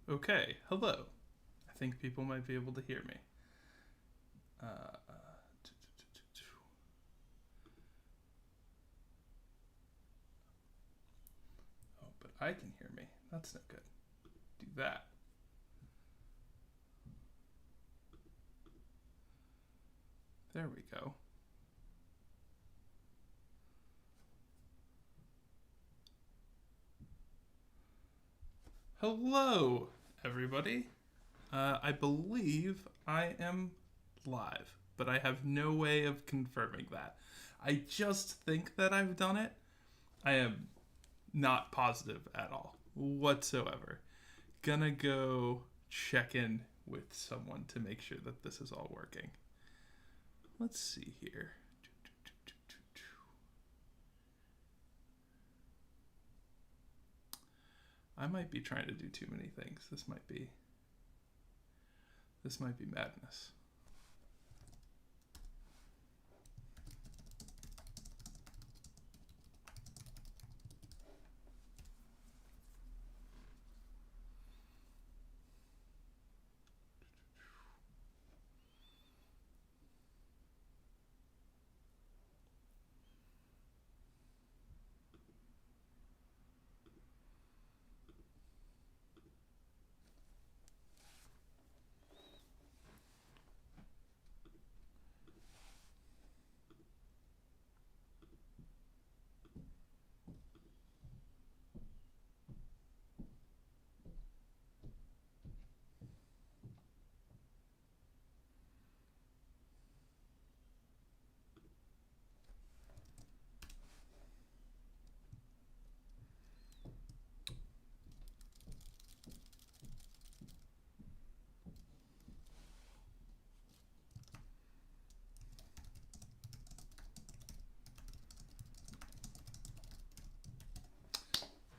Okay, hello. I think people might be able to hear me. Uh, oh, but I can hear me. That's not good. Do that. There we go. Hello, everybody. I believe I am live, but I have no way of confirming that. I just think that I've done it. I am not positive at all, whatsoever. Gonna go check in with someone to make sure that this is all working. Let's see here. I might be trying to do too many things. This might be madness.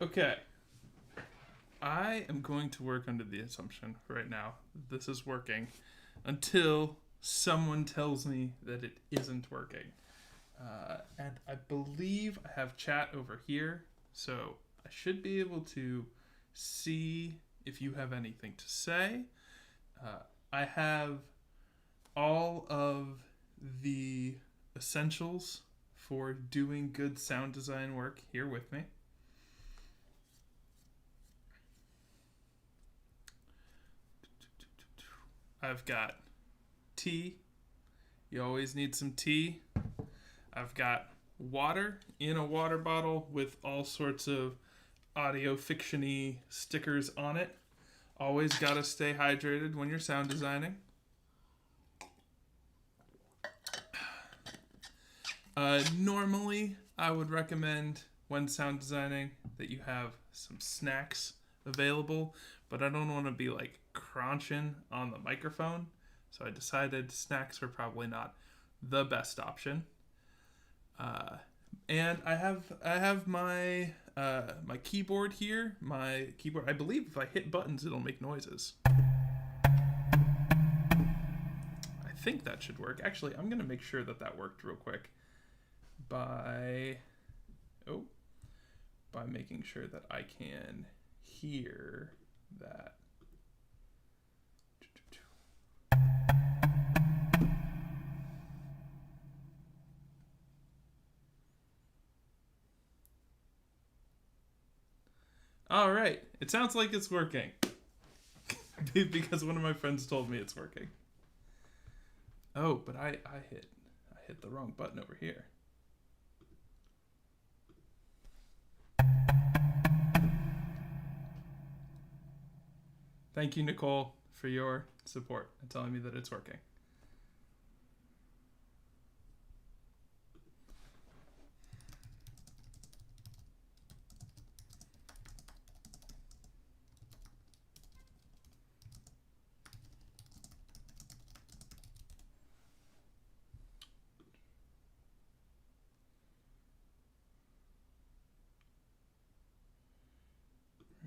Okay. I am going to work under the assumption right now that this is working until someone tells me that it isn't working. And I believe I have chat over here, so I should be able to see if you have anything to say. I have all of the essentials for doing good sound design work here with me. I've got tea. You always need some tea. I've got water in a water bottle with all sorts of audio fiction-y stickers on it. Always gotta stay hydrated when you're sound designing. Normally, I would recommend when sound designing that you have some snacks available, but I don't want to be like crunching on the microphone, so I decided snacks are probably not the best option. And I have my my keyboard here. My keyboard. I believe if I hit buttons, it'll make noises. I think that should work. Actually, I'm gonna make sure that that worked real quick by by making sure that I can hear that. All right, it sounds like it's working because one of my friends told me it's working. Oh, but I hit the wrong button over here. Thank you, Nicole, for your support and telling me that it's working.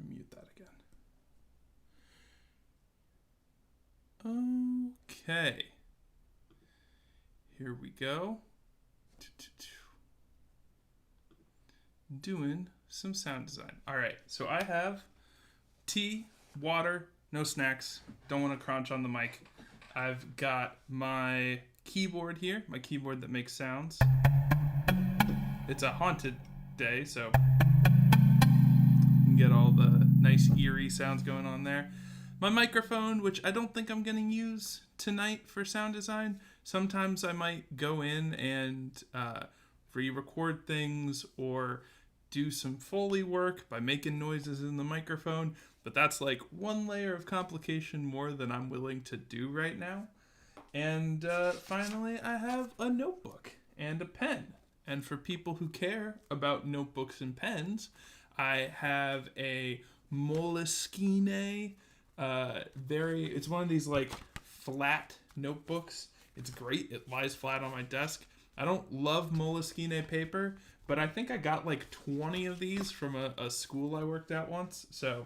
Mute that again. Okay. Here we go. Doing some sound design. All right, so I have tea, water, no snacks. Don't want to crunch on the mic. I've got my keyboard here, my keyboard that makes sounds. It's a haunted day, so you can get all the nice eerie sounds going on there. My microphone, which I don't think I'm going to use tonight for sound design. Sometimes I might go in and re-record things or do some Foley work by making noises in the microphone, but that's like one layer of complication more than I'm willing to do right now. And finally, I have a notebook and a pen. And for people who care about notebooks and pens, I have a Moleskine. It's one of these like flat notebooks. It's great. It lies flat on my desk. I don't love Moleskine paper, but I think I got like 20 of these from a school I worked at once. So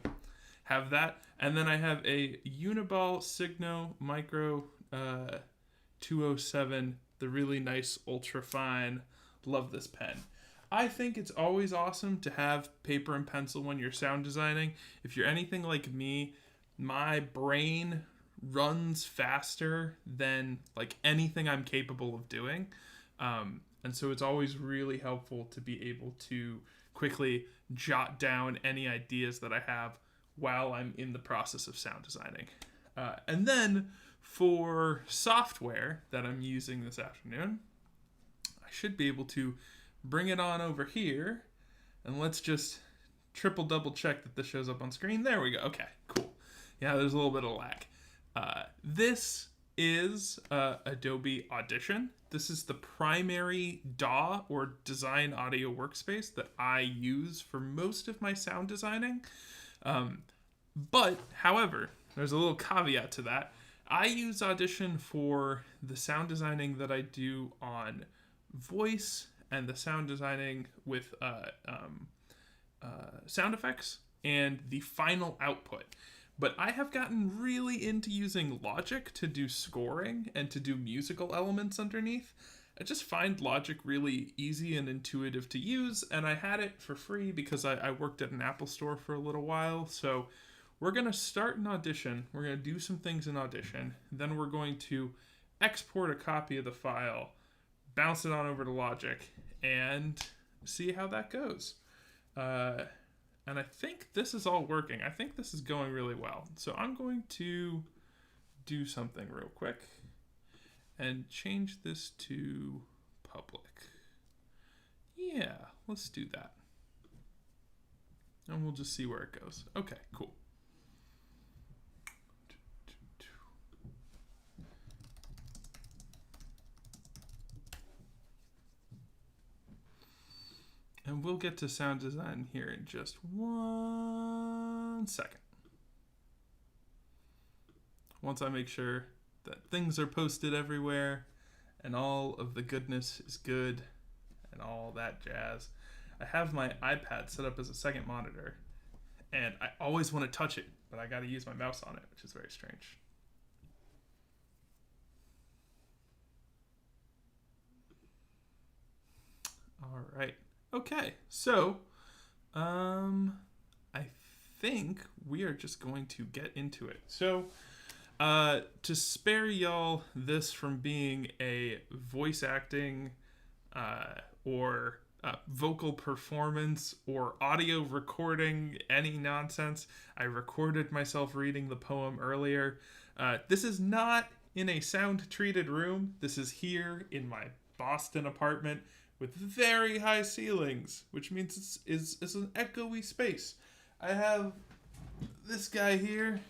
have that. And then I have a Uniball Signo Micro 207, the really nice ultra fine. Love this pen. I think it's always awesome to have paper and pencil when you're sound designing. If you're anything like me, my brain runs faster than like anything I'm capable of doing. And so it's always really helpful to be able to quickly jot down any ideas that I have while I'm in the process of sound designing. And then for software that I'm using this afternoon, I should be able to bring it on over here, and let's just double check that this shows up on screen. There we go. Okay, cool. Yeah, there's a little bit of lag. This is Adobe Audition. This is the primary DAW or design audio workspace that I use for most of my sound designing. But, however, there's a little caveat to that. I use Audition for the sound designing that I do on voice and the sound designing with sound effects and the final output. But I have gotten really into using Logic to do scoring and to do musical elements underneath. I just find Logic really easy and intuitive to use, and I had it for free because I worked at an Apple store for a little while. So we're going to start an Audition. We're going to do some things in Audition. Then we're going to export a copy of the file, bounce it on over to Logic, and see how that goes. And I think this is all working. I think this is going really well. So I'm going to do something real quick and change this to public. Yeah, let's do that. And we'll just see where it goes. Okay, cool. And we'll get to sound design here in just 1 second. Once I make sure that things are posted everywhere and all of the goodness is good and all that jazz. I have my iPad set up as a second monitor, and I always want to touch it, but I got to use my mouse on it, which is very strange. All right. Okay, so I think we are just going to get into it. So to spare y'all this from being a voice acting or vocal performance or audio recording, any nonsense, I recorded myself reading the poem earlier. This is not in a sound-treated room. This is here in my Boston apartment with very high ceilings, which means it's an echoey space. I have this guy here,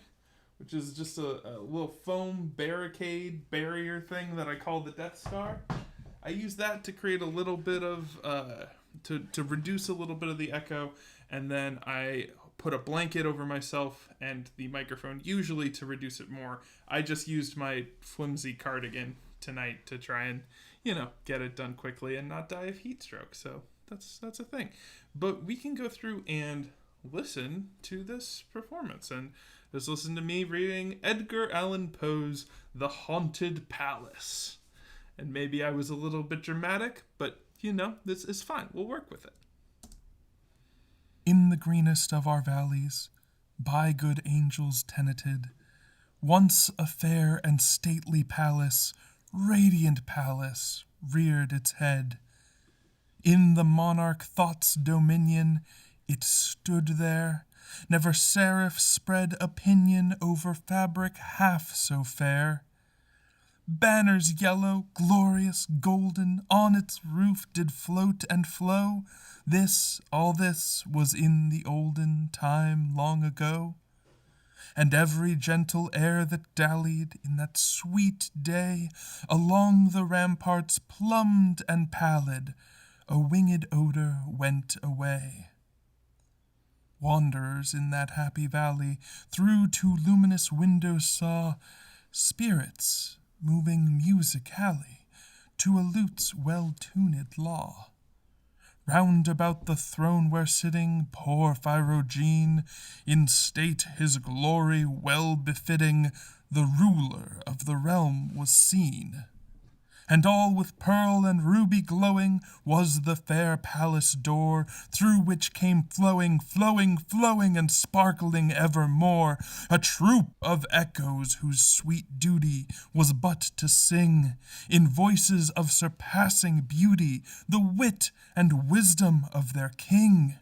which is just a little foam barricade barrier thing that I call the Death Star. I use that to create a little bit of, to reduce a little bit of the echo, and then I put a blanket over myself and the microphone, usually to reduce it more. I just used my flimsy cardigan tonight to try and, get it done quickly and not die of heat stroke. So that's a thing. But we can go through and listen to this performance and just listen to me reading Edgar Allen Poe's The Haunted Palace. And maybe I was a little bit dramatic, but this is fine. We'll work with it. In the greenest of our valleys, by good angels tenanted. Once a fair and stately palace, radiant palace, reared its head. In the monarch thought's dominion it stood there. Never seraph spread opinion over fabric half so fair. Banners yellow, glorious, golden, on its roof did float and flow. All this was in the olden time long ago. And every gentle air that dallied in that sweet day along the ramparts plumbed and pallid, a winged odor went away. Wanderers in that happy valley through two luminous windows saw spirits moving musically to a lute's well-tuned law. Round about the throne where sitting poor Phyrogene, in state his glory well befitting, the ruler of the realm was seen. And all with pearl and ruby glowing was the fair palace door, through which came flowing, flowing, flowing, and sparkling evermore, a troop of echoes whose sweet duty was but to sing, in voices of surpassing beauty, the wit and wisdom of their king.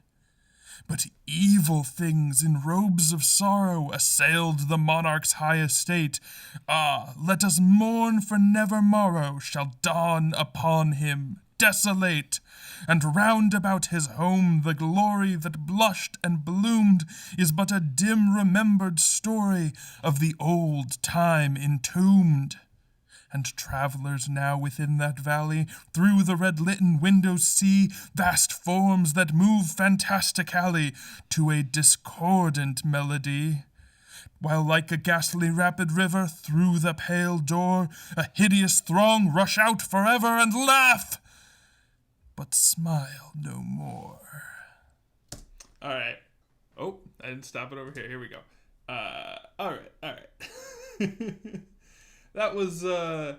But evil things in robes of sorrow assailed the monarch's high estate. Ah, let us mourn, for never morrow shall dawn upon him desolate. And round about his home the glory that blushed and bloomed is but a dim remembered story of the old time entombed. And travelers now within that valley through the red-litten windows see vast forms that move fantastically to a discordant melody. While like a ghastly rapid river through the pale door a hideous throng rush out forever and laugh, but smile no more. All right. Oh, I didn't stop it over here. Here we go. All right. That was a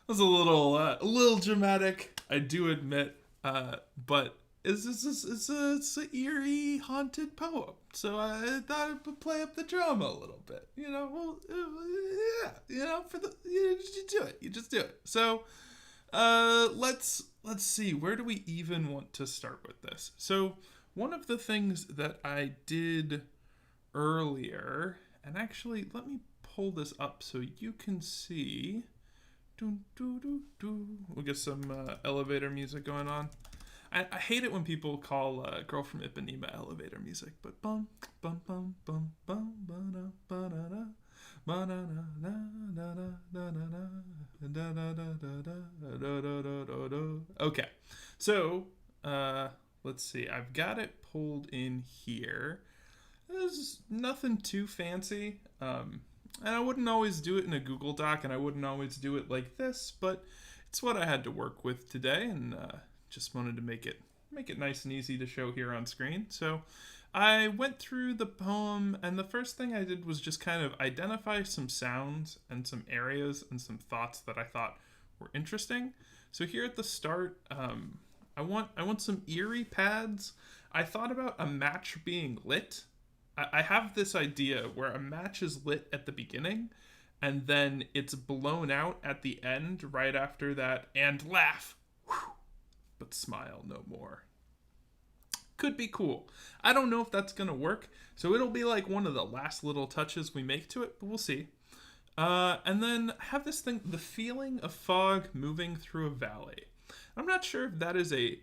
little dramatic, I do admit, but it's an eerie, haunted poem. So I thought I would play up the drama a little bit. You just do it. So let's see, where do we even want to start with this? So one of the things that I did earlier, and actually let me pull this up so you can see. We'll get some elevator music going on. I hate it when people call Girl from Ipanema elevator music, but bum bum bum bum bum ba da ba da da. Okay, so let's see. I've got it pulled in here. There's nothing too fancy. And I wouldn't always do it in a Google Doc, and I wouldn't always do it like this, but it's what I had to work with today, and just wanted to make it nice and easy to show here on screen. So I went through the poem, and the first thing I did was just kind of identify some sounds and some areas and some thoughts that I thought were interesting. So here at the start, I want some eerie pads. I thought about a match being lit. I have this idea where a match is lit at the beginning and then it's blown out at the end right after that, and laugh, but smile no more. Could be cool. I don't know if that's going to work, so it'll be like one of the last little touches we make to it, but we'll see. And then have this thing, the feeling of fog moving through a valley. I'm not sure if that is a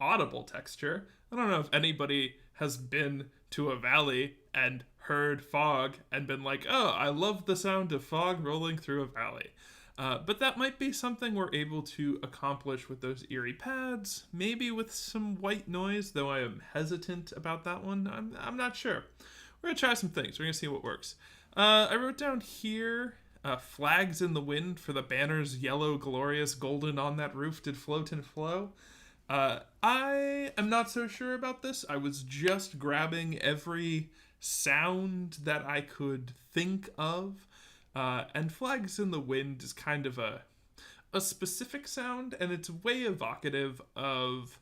audible texture. I don't know if anybody has been to a valley and heard fog and been like, oh, I love the sound of fog rolling through a valley. But that might be something we're able to accomplish with those eerie pads, maybe with some white noise, though I am hesitant about that one. I'm not sure. We're going to try some things. We're going to see what works. I wrote down here, flags in the wind for the banners, yellow, glorious, golden on that roof did float and flow. I am not so sure about this. I was just grabbing every sound that I could think of. And flags in the wind is kind of a specific sound, and it's way evocative of,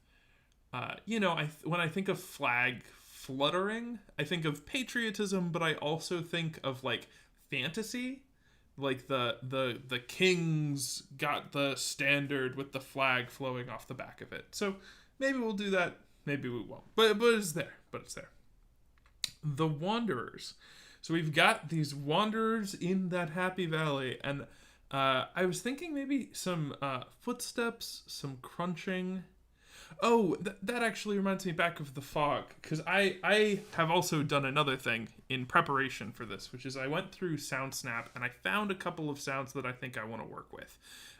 when I think of fluttering. I think of patriotism, but I also think of like fantasy. Like the king's got the standard with the flag flowing off the back of it. So maybe we'll do that, maybe we won't. But it's there. But it's there. The Wanderers. So we've got these wanderers in that happy valley, and I was thinking maybe some footsteps, some crunching. Oh, that actually reminds me back of the fog, because I have also done another thing in preparation for this, which is I went through SoundSnap and I found a couple of sounds that I think I want to work with.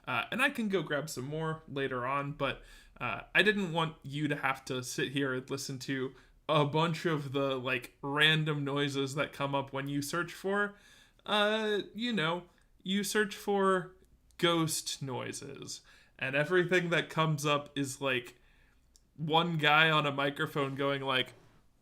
And I can go grab some more later on, but I didn't want you to have to sit here and listen to a bunch of the like random noises that come up when you search for, you search for ghost noises, and everything that comes up is like one guy on a microphone going like,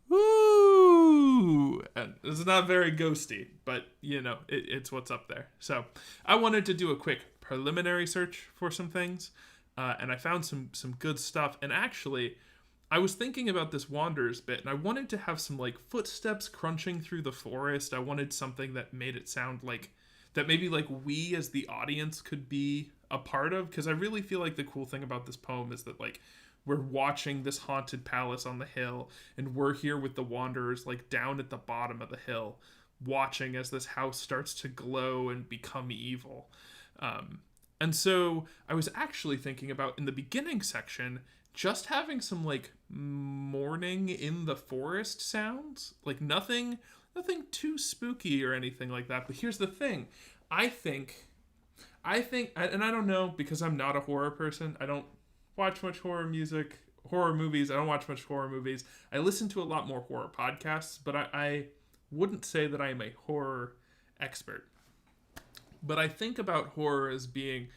"Woo!" And it's not very ghosty, but it's what's up there. So I wanted to do a quick preliminary search for some things, and I found some good stuff. And actually, I was thinking about this Wanderers bit, and I wanted to have some like footsteps crunching through the forest. I wanted something that made it sound like that maybe like we as the audience could be a part of, because I really feel like the cool thing about this poem is that like we're watching this haunted palace on the hill, and we're here with the Wanderers like down at the bottom of the hill, watching as this house starts to glow and become evil. And so I was actually thinking about, in the beginning section, just having some like mourning in the forest sounds, like nothing too spooky or anything like that. But here's the thing. I think, and I don't know, because I'm not a horror person. I don't watch much horror movies. I don't watch much horror movies. I listen to a lot more horror podcasts, but I wouldn't say that I am a horror expert. But I think about horror as being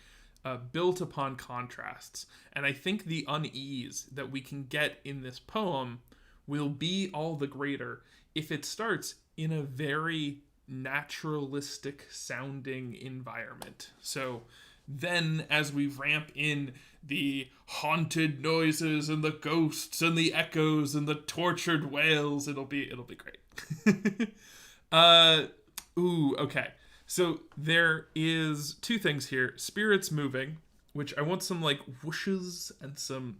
built upon contrasts. And I think the unease that we can get in this poem will be all the greater if it starts in a very naturalistic sounding environment. So then as we ramp in the haunted noises and the ghosts and the echoes and the tortured wails, it'll be great. Okay. So there is two things here. Spirits moving, which I want some like whooshes and some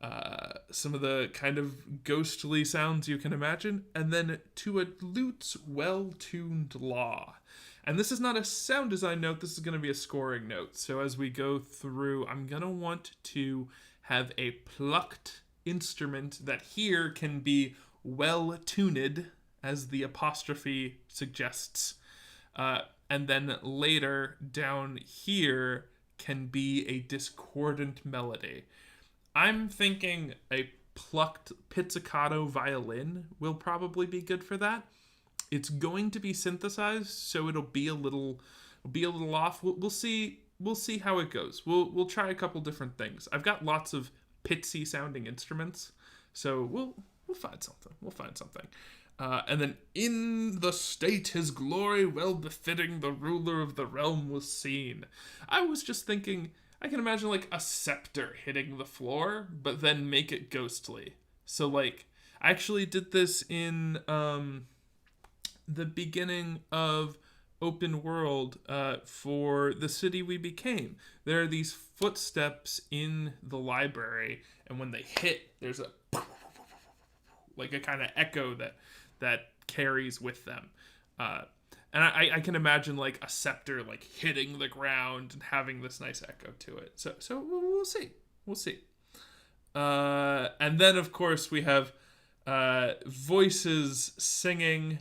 of the kind of ghostly sounds you can imagine, and then to a lute's well-tuned law. And this is not a sound design note, this is going to be a scoring note. So as we go through, I'm going to want to have a plucked instrument that here can be well-tuned, as the apostrophe suggests. And then later down here can be a discordant melody. I'm thinking a plucked pizzicato violin will probably be good for that. It's going to be synthesized, so it'll be a little off. We'll see how it goes. We'll try a couple different things. I've got lots of pitsy sounding instruments, so we'll find something. We'll find something. And then, in the state his glory well befitting the ruler of the realm was seen. I was just thinking, I can imagine like a scepter hitting the floor, but then make it ghostly. So like, I actually did this in the beginning of Open World for The City We Became. There are these footsteps in the library, and when they hit, there's a like a kind of echo that carries with them. And I can imagine like a scepter like hitting the ground and having this nice echo to it. So we'll see. We'll see. And then, of course, we have voices singing.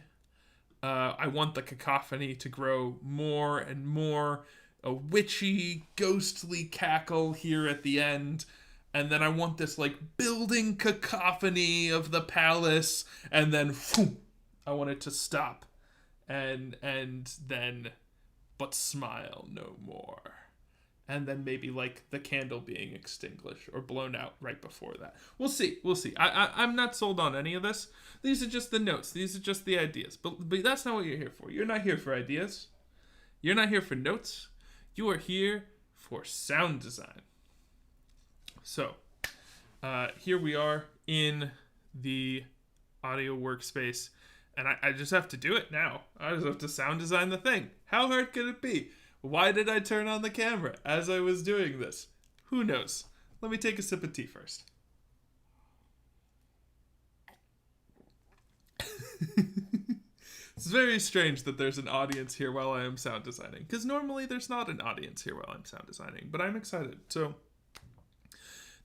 I want the cacophony to grow more and more. A witchy, ghostly cackle here at the end. And then I want this like building cacophony of the palace. And then I want it to stop. And then, but smile no more. And then maybe like the candle being extinguished or blown out right before that. We'll see. I'm not sold on any of this. These are just the notes. These are just the ideas. But that's not what you're here for. You're not here for ideas. You're not here for notes. You are here for sound design. So, here we are in the audio workspace, and I just have to do it now. I just have to sound design the thing. How hard could it be? Why did I turn on the camera as I was doing this? Who knows? Let me take a sip of tea first. It's very strange that there's an audience here while I am sound designing, because normally there's not an audience here while I'm sound designing, but I'm excited. So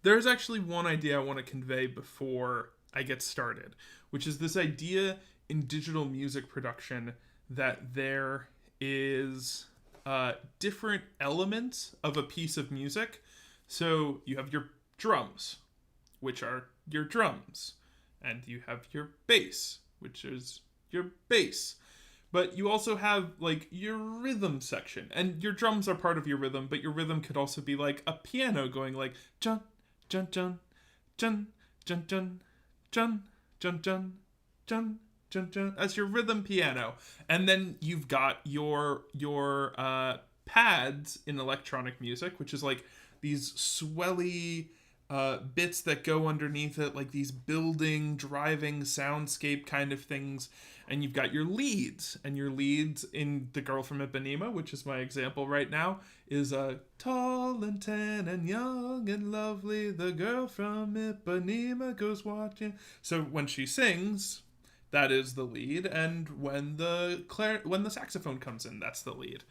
there's actually one idea I want to convey before I get started, which is this idea in digital music production that there is different elements of a piece of music. So you have your drums, which are your drums, and you have your bass, which is your bass. But you also have like your rhythm section, and your drums are part of your rhythm, but your rhythm could also be like a piano going like jun jun jun jun jun jun jun jun jun jun jun jun as your rhythm piano. And then you've got your pads in electronic music, which is like these swelly bits that go underneath it, like these building, driving soundscape kind of things. And you've got your leads, and your leads in The Girl from Ipanema, which is my example right now, is tall and tan and young and lovely, the girl from Ipanema goes watching. So when she sings, that is the lead, and when the saxophone comes in, that's the lead.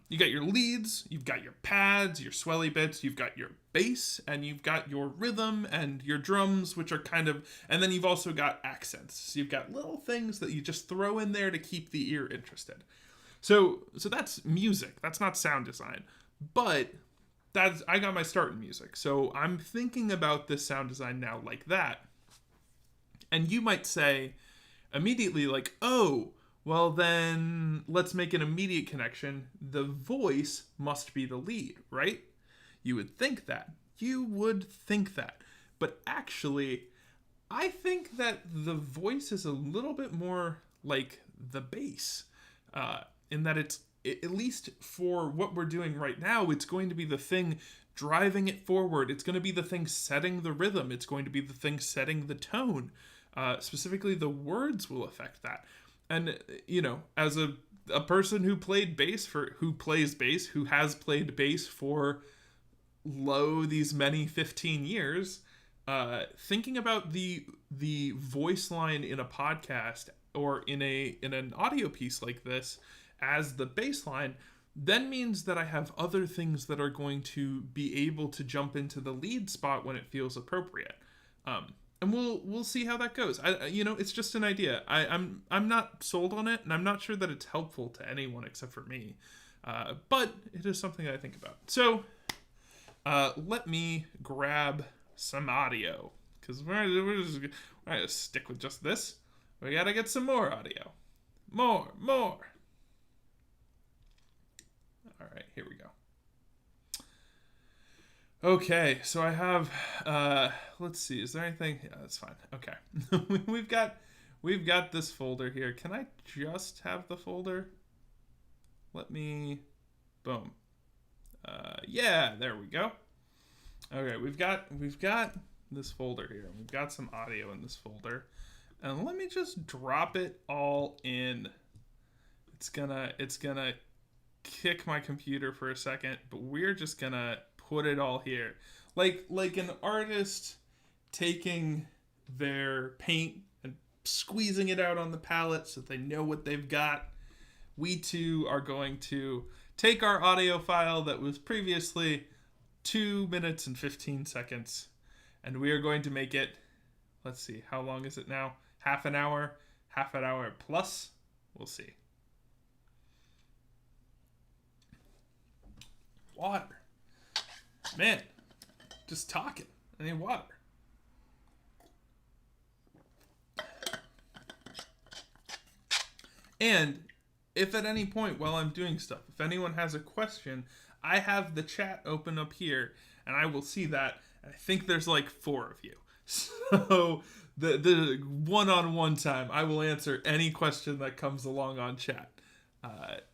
You got your leads, you've got your pads, your swelly bits, you've got your bass, and you've got your rhythm and your drums, which are kind of, and then you've also got accents. So you've got little things that you just throw in there to keep the ear interested. So that's music. That's not sound design. But I got my start in music. So I'm thinking about this sound design now like that. And you might say immediately like, oh, well, then let's make an immediate connection. The voice must be the lead, right? You would think that. But actually, I think that the voice is a little bit more like the bass, in that it's, at least for what we're doing right now, it's going to be the thing driving it forward. It's going to be the thing setting the rhythm. It's going to be the thing setting the tone. Specifically, the words will affect that. And, you know, as a person who plays bass, who has played bass for these many 15 years, thinking about the voice line in a podcast or in an audio piece like this as the bass line, then means that I have other things that are going to be able to jump into the lead spot when it feels appropriate. And we'll see how that goes. It's just an idea. I'm not sold on it, and I'm not sure that it's helpful to anyone except for me. But it is something I think about. So let me grab some audio, because we're gonna stick with just this. We gotta get some more audio. More. All right, here we go. Okay, so I have, let's see, is there anything? Yeah, that's fine. Okay. we've got this folder here. Can I just have the folder? Boom. Yeah, there we go. Okay, we've got this folder here. We've got some audio in this folder. And let me just drop it all in. It's gonna kick my computer for a second, but we're just gonna put it all here, like an artist taking their paint and squeezing it out on the palette so they know what they've got. We too are going to take our audio file that was previously 2 minutes and 15 seconds, and we are going to make it, let's see, how long is it now? Half an hour plus. We'll see. Water. Man, just talking. I need water. And if at any point while I'm doing stuff, if anyone has a question, I have the chat open up here, and I will see that. I think there's like 4 of you. So the one-on-one time, I will answer any question that comes along on chat.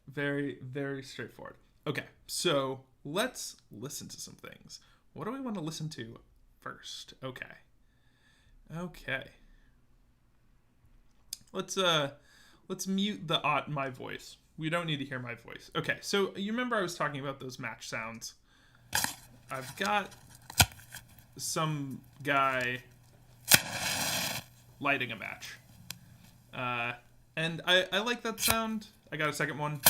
Very, very straightforward. Okay, so let's listen to some things. What do we want to listen to first? Okay. let's mute the my voice. We don't need to hear my voice. Okay, so you remember I was talking about those match sounds. I've got some guy lighting a match. And I like that sound. I got a second one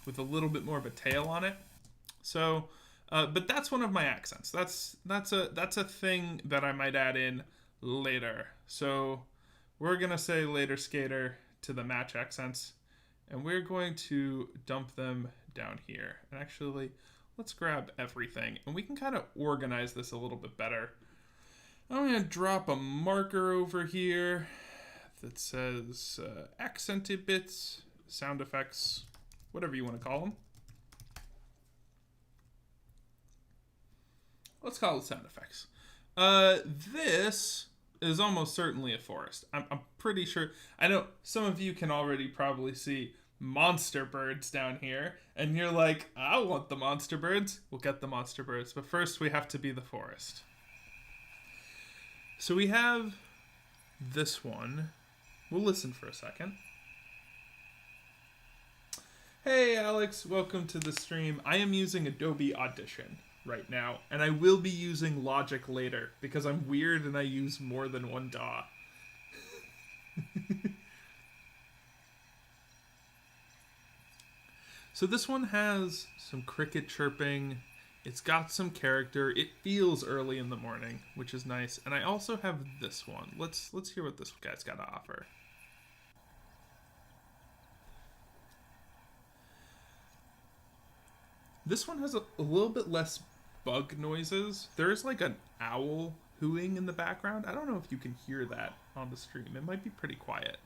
with a little bit more of a tail on it. So, but that's one of my accents. That's a thing that I might add in later. So we're gonna say later skater to the match accents, and we're going to dump them down here. And actually, let's grab everything, and we can kind of organize this a little bit better. I'm gonna drop a marker over here that says accented bits, sound effects, whatever you want to call them. Let's call it sound effects. This is almost certainly a forest. I'm pretty sure. I know some of you can already probably see monster birds down here, and you're like, I want the monster birds. We'll get the monster birds, but first we have to be the forest. So we have this one. We'll listen for a second. Hey Alex, welcome to the stream. I am using Adobe Audition right now, and I will be using Logic later because I'm weird and I use more than one DAW. So this one has some cricket chirping. It's got some character. It feels early in the morning, which is nice. And I also have this one. Let's hear what this guy's got to offer. This one has a little bit less bug noises. There is like an owl hooting in the background. I don't know if you can hear that on the stream. It might be pretty quiet.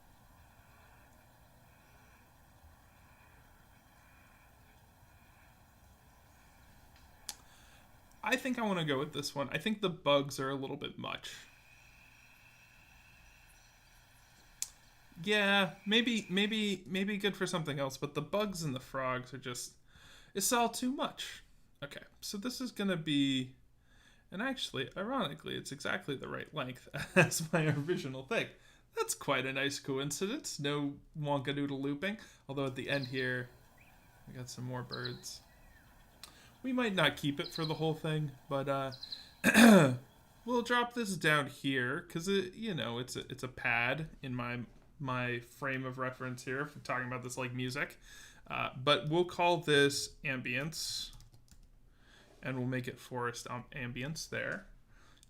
I think I want to go with this one. I think the bugs are a little bit much. Yeah, maybe good for something else, but the bugs and the frogs are just, it's all too much. Okay, so this is gonna be, and actually, ironically, it's exactly the right length as my original thing. That's quite a nice coincidence. No wonkadoodle looping. Although at the end here, we got some more birds. We might not keep it for the whole thing, but we'll drop this down here because it's a pad in my frame of reference here for talking about this like music. But we'll call this ambience, and we'll make it forest ambience there.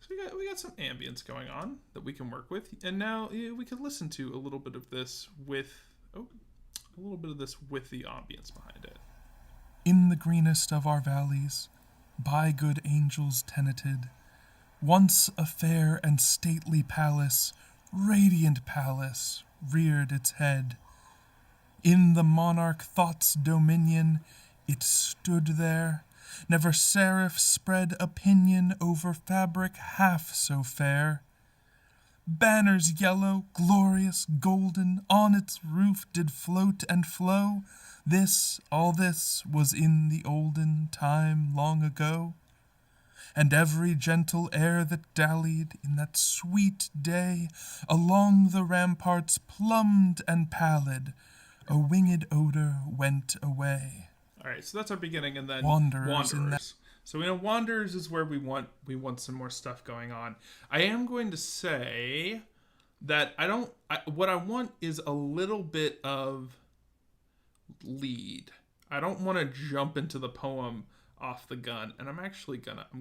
So we got some ambience going on that we can work with, and now we can listen to a little bit of this with the ambience behind it. In the greenest of our valleys, by good angels tenanted, once a fair and stately palace, radiant palace, reared its head. In the monarch thought's dominion, it stood there. Never seraph spread opinion over fabric half so fair. Banners yellow, glorious, golden, on its roof did float and flow. All this was in the olden time long ago. And every gentle air that dallied in that sweet day along the ramparts plumbed and pallid, a winged odor went away. All right, so that's our beginning, and then Wanderers. So we know Wanderers is where we want some more stuff going on. I am going to say that what I want is a little bit of lead. I don't want to jump into the poem off the gun, and I'm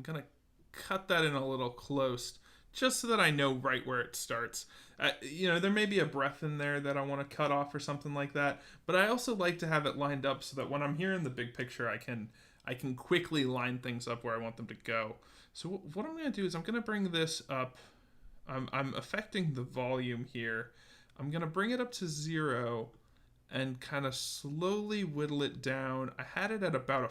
gonna cut that in a little close just so that I know right where it starts. There may be a breath in there that I want to cut off or something like that, but I also like to have it lined up so that when I'm hearing the big picture, I can quickly line things up where I want them to go. So what I'm going to do is I'm going to bring this up. I'm affecting the volume here. I'm going to bring it up to 0 and kind of slowly whittle it down. I had it at about a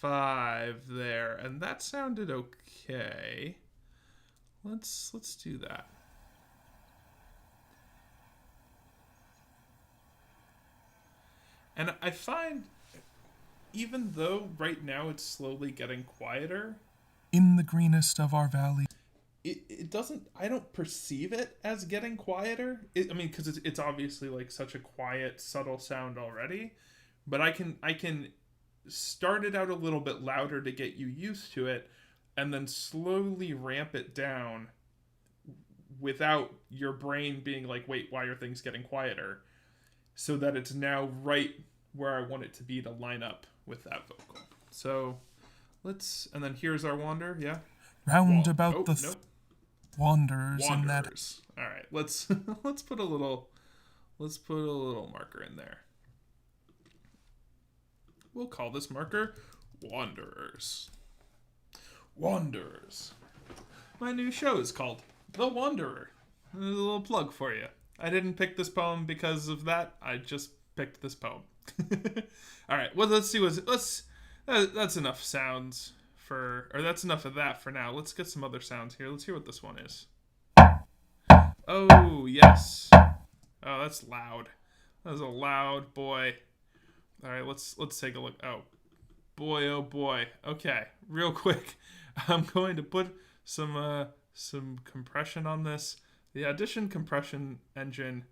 5 there, and that sounded okay. Let's do that. And I find, even though right now it's slowly getting quieter, in the greenest of our valley, it doesn't, I don't perceive it as getting quieter. I mean, because it's obviously like such a quiet, subtle sound already. But I can start it out a little bit louder to get you used to it, and then slowly ramp it down without your brain being like, wait, why are things getting quieter? So that it's now right where I want it to be to line up with that vocal. So and then here's our wander, yeah? Round about wanderers in that. All right, let's put a little marker in there. We'll call this marker Wanderers. Wanderers. My new show is called The Wanderer. There's a little plug for you. I didn't pick this poem because of that. I just picked this poem. All right. Well, let's see. That's enough sounds that's enough of that for now. Let's get some other sounds here. Let's hear what this one is. Oh yes. Oh, that's loud. That was a loud boy. All right. Let's take a look. Oh boy. Okay. Real quick, I'm going to put some compression on this. The Audition compression engine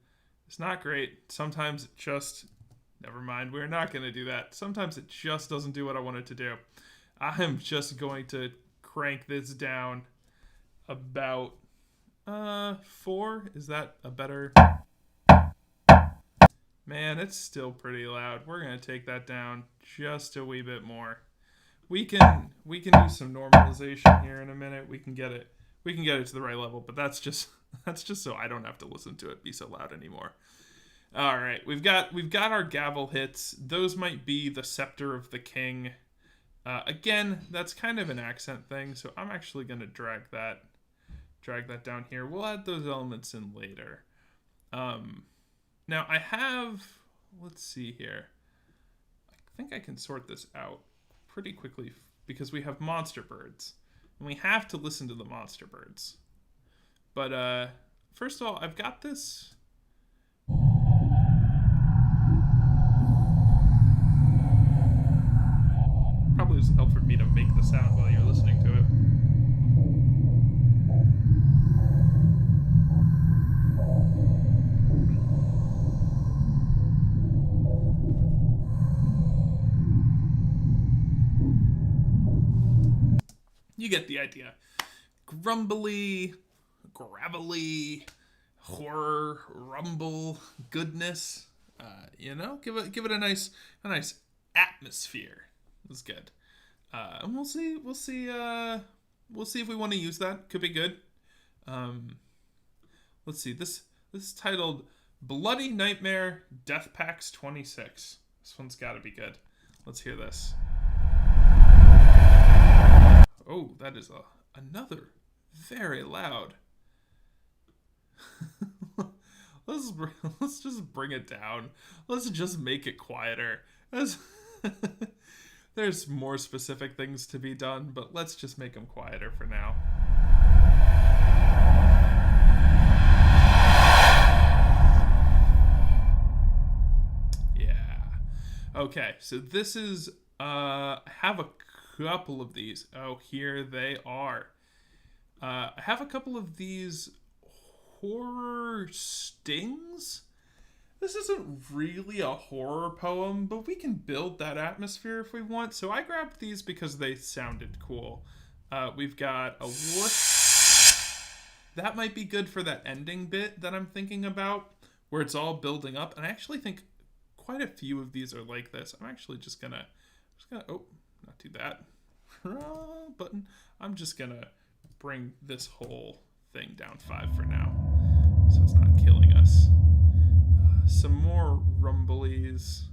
is not great. Sometimes it just... Never mind, we're not going to do that. Sometimes it just doesn't do what I want it to do. I'm just going to crank this down about 4. Is that a better... Man, it's still pretty loud. We're going to take that down just a wee bit more. We can do some normalization here in a minute. We can get it to the right level, but that's just so I don't have to listen to it be so loud anymore. All right, we've got our gavel hits. Those might be the Scepter of the King. Again, that's kind of an accent thing, so I'm actually going to drag that down here. We'll add those elements in later. Now I have, let's see here. I think I can sort this out pretty quickly because we have monster birds. And we have to listen to the monster birds. But first of all, I've got this. Probably doesn't help for me to make the sound while you're listening to it. You get the idea. Grumbly, gravelly, horror, rumble, goodness. Give it a nice atmosphere. It's good. And we'll see if we want to use that. Could be good. Let's see. This is titled Bloody Nightmare Death Packs 26. This one's got to be good. Let's hear this. Oh, that is another very loud. Let's just bring it down. Let's just make it quieter. There's more specific things to be done, but let's just make them quieter for now. Yeah. Okay, so this is I have a couple of these. Oh, here they are. I have a couple of these horror stings. This isn't really a horror poem, but we can build that atmosphere if we want. So I grabbed these because they sounded cool. We've got a whoosh. That might be good for that ending bit that I'm thinking about, where it's all building up. And I actually think quite a few of these are like this. I'm actually just gonna oh, not do that. Button. I'm just gonna bring this whole thing down 5 for now, so it's not killing us. Some more rumblies.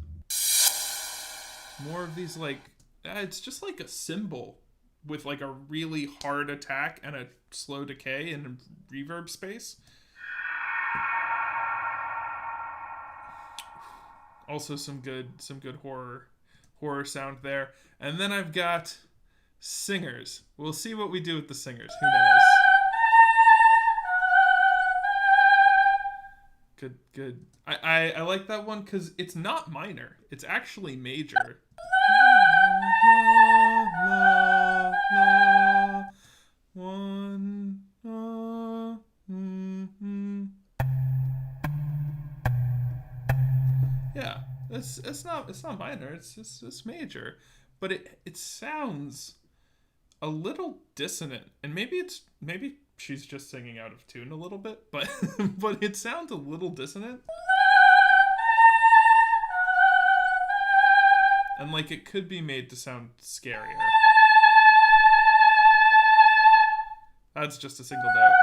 More of these, like, it's just like a cymbal with like a really hard attack and a slow decay and a reverb space. Also some good horror sound there. And then I've got singers. We'll see what we do with the singers. Who knows? Good. I like that one because it's not minor. It's actually major. Yeah, it's not minor. It's major, but it sounds a little dissonant, and maybe she's just singing out of tune a little bit, but but it sounds a little dissonant, and like it could be made to sound scarier. That's just a single note.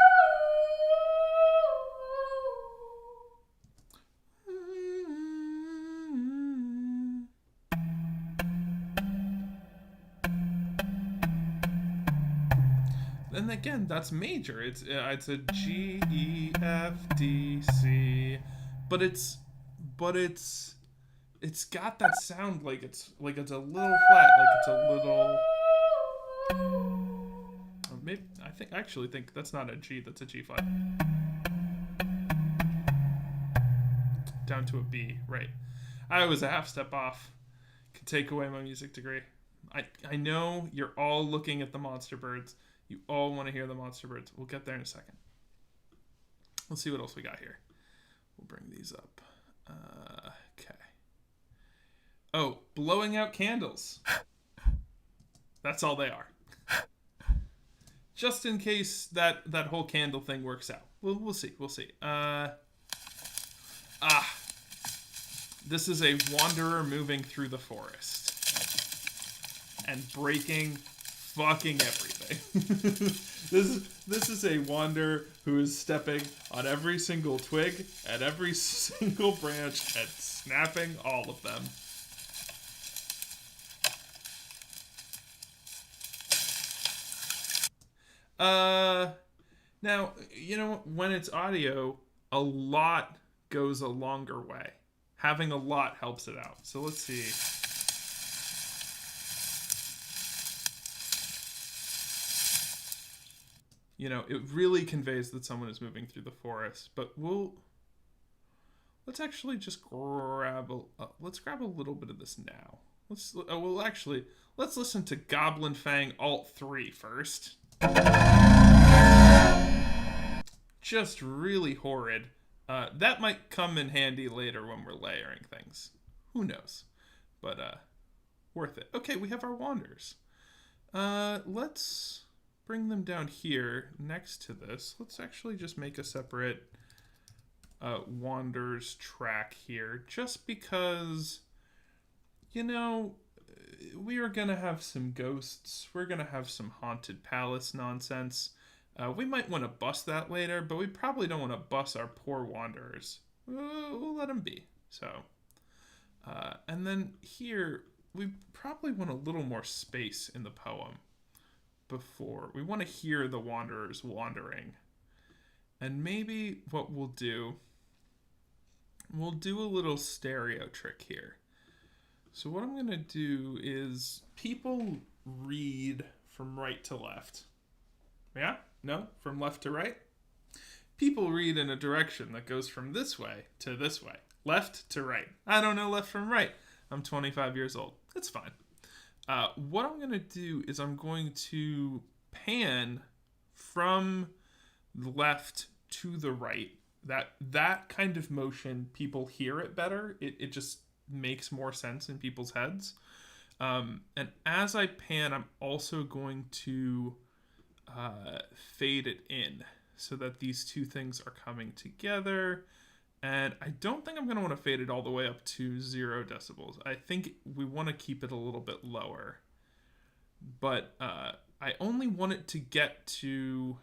And again, that's major. It's a G E F D C, but it's got that sound like it's a little flat, like it's a little. Maybe I actually think that's not a G. That's a G flat. Down to a B, right? I was a half step off. Could take away my music degree. I know you're all looking at the Monster Birds. You all want to hear the Monster Birds. We'll get there in a second. Let's see what else we got here. We'll bring these up. Okay. Oh, blowing out candles. That's all they are. Just in case that whole candle thing works out. We'll see. We'll see. This is a wanderer moving through the forest and breaking fucking everything. This is a wanderer who is stepping on every single twig and every single branch and snapping all of them. Now, you know, when it's audio, a lot goes a longer way. Having a lot helps it out. So let's see. You know, it really conveys that someone is moving through the forest, but let's actually just grab a little bit of this now. Let's listen to Goblin Fang Alt 3 first. Just really horrid. That might come in handy later when we're layering things. Who knows? But worth it. Okay, we have our Wanderers. Let's bring them down here next to this. Let's actually just make a separate Wanderers track here, just because, you know, we are going to have some ghosts. We're going to have some haunted palace nonsense. We might want to bust that later, but we probably don't want to bust our poor Wanderers. We'll let them be. So, and then here, we probably want a little more space in the poem before. We want to hear the Wanderers wandering. And maybe what we'll do a little stereo trick here. So what I'm going to do is people read from right to left. Yeah? No? From left to right? People read in a direction that goes from this way to this way. Left to right. I don't know left from right. I'm 25 years old. It's fine. What I'm going to do is I'm going to pan from the left to the right. That kind of motion, people hear it better. It just makes more sense in people's heads. And as I pan, I'm also going to fade it in so that these two things are coming together. And I don't think I'm going to want to fade it all the way up to 0 decibels. I think we want to keep it a little bit lower. But I only want it to get to...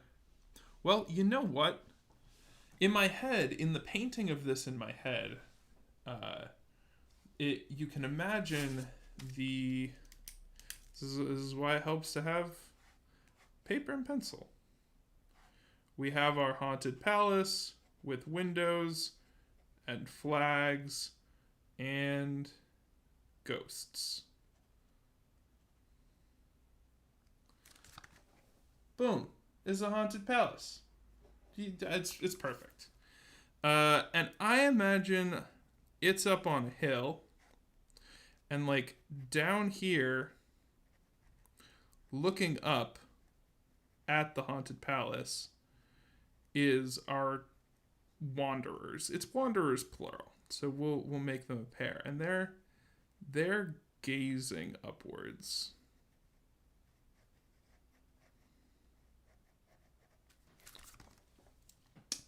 Well, you know what? In my head, in the painting of this in my head, you can imagine the... This is why it helps to have paper and pencil. We have our haunted palace with windows and flags and ghosts. Boom. Is a haunted palace. It's perfect. And I imagine it's up on a hill. And like down here, looking up at the haunted palace, is our Wanderers. It's Wanderers plural. So we'll make them a pair, and they're gazing upwards.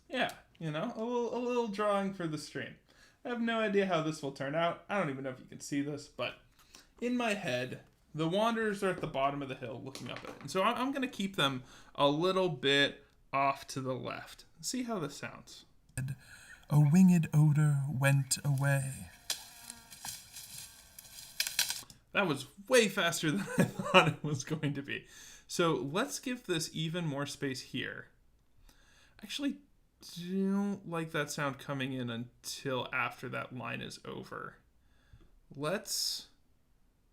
Yeah, a little drawing for the stream. I have no idea how this will turn out. I don't even know if you can see this, but in my head, the Wanderers are at the bottom of the hill looking up at it. And so I'm going to keep them a little bit off to the left. See how this sounds. A winged odor went away. That was way faster than I thought it was going to be. So let's give this even more space here. Actually, don't like that sound coming in until after that line is over. Let's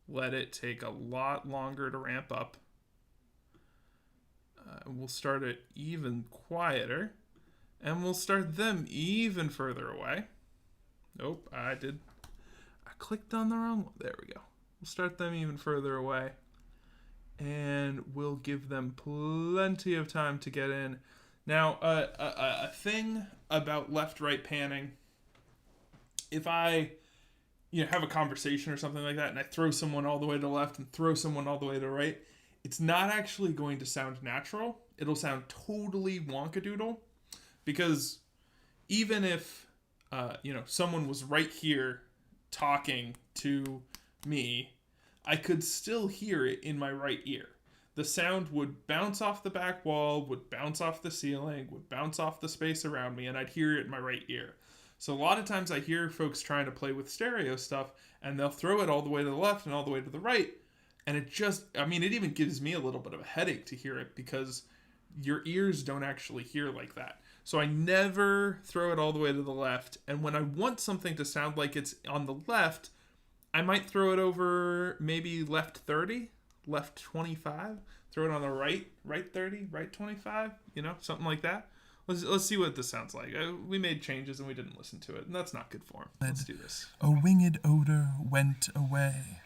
let it take a lot longer to ramp up. We'll start it even quieter, and we'll start them even further away. Nope, I clicked on the wrong one. There we go. We'll start them even further away, and we'll give them plenty of time to get in. Now, a thing about left-right panning, if I have a conversation or something like that, and I throw someone all the way to the left and throw someone all the way to the right, it's not actually going to sound natural. It'll sound totally wonkadoodle, because even if someone was right here talking to me, I could still hear it in my right ear. The sound would bounce off the back wall, would bounce off the ceiling, would bounce off the space around me, and I'd hear it in my right ear. So a lot of times I hear folks trying to play with stereo stuff, and they'll throw it all the way to the left and all the way to the right, and it even gives me a little bit of a headache to hear it, because your ears don't actually hear like that. So I never throw it all the way to the left, and when I want something to sound like it's on the left, I might throw it over maybe left 30, left 25, throw it on the right 30, right 25, something like that. Let's see what this sounds like. We made changes and we didn't listen to it, and that's not good form. Let's do this. A winged odor went away.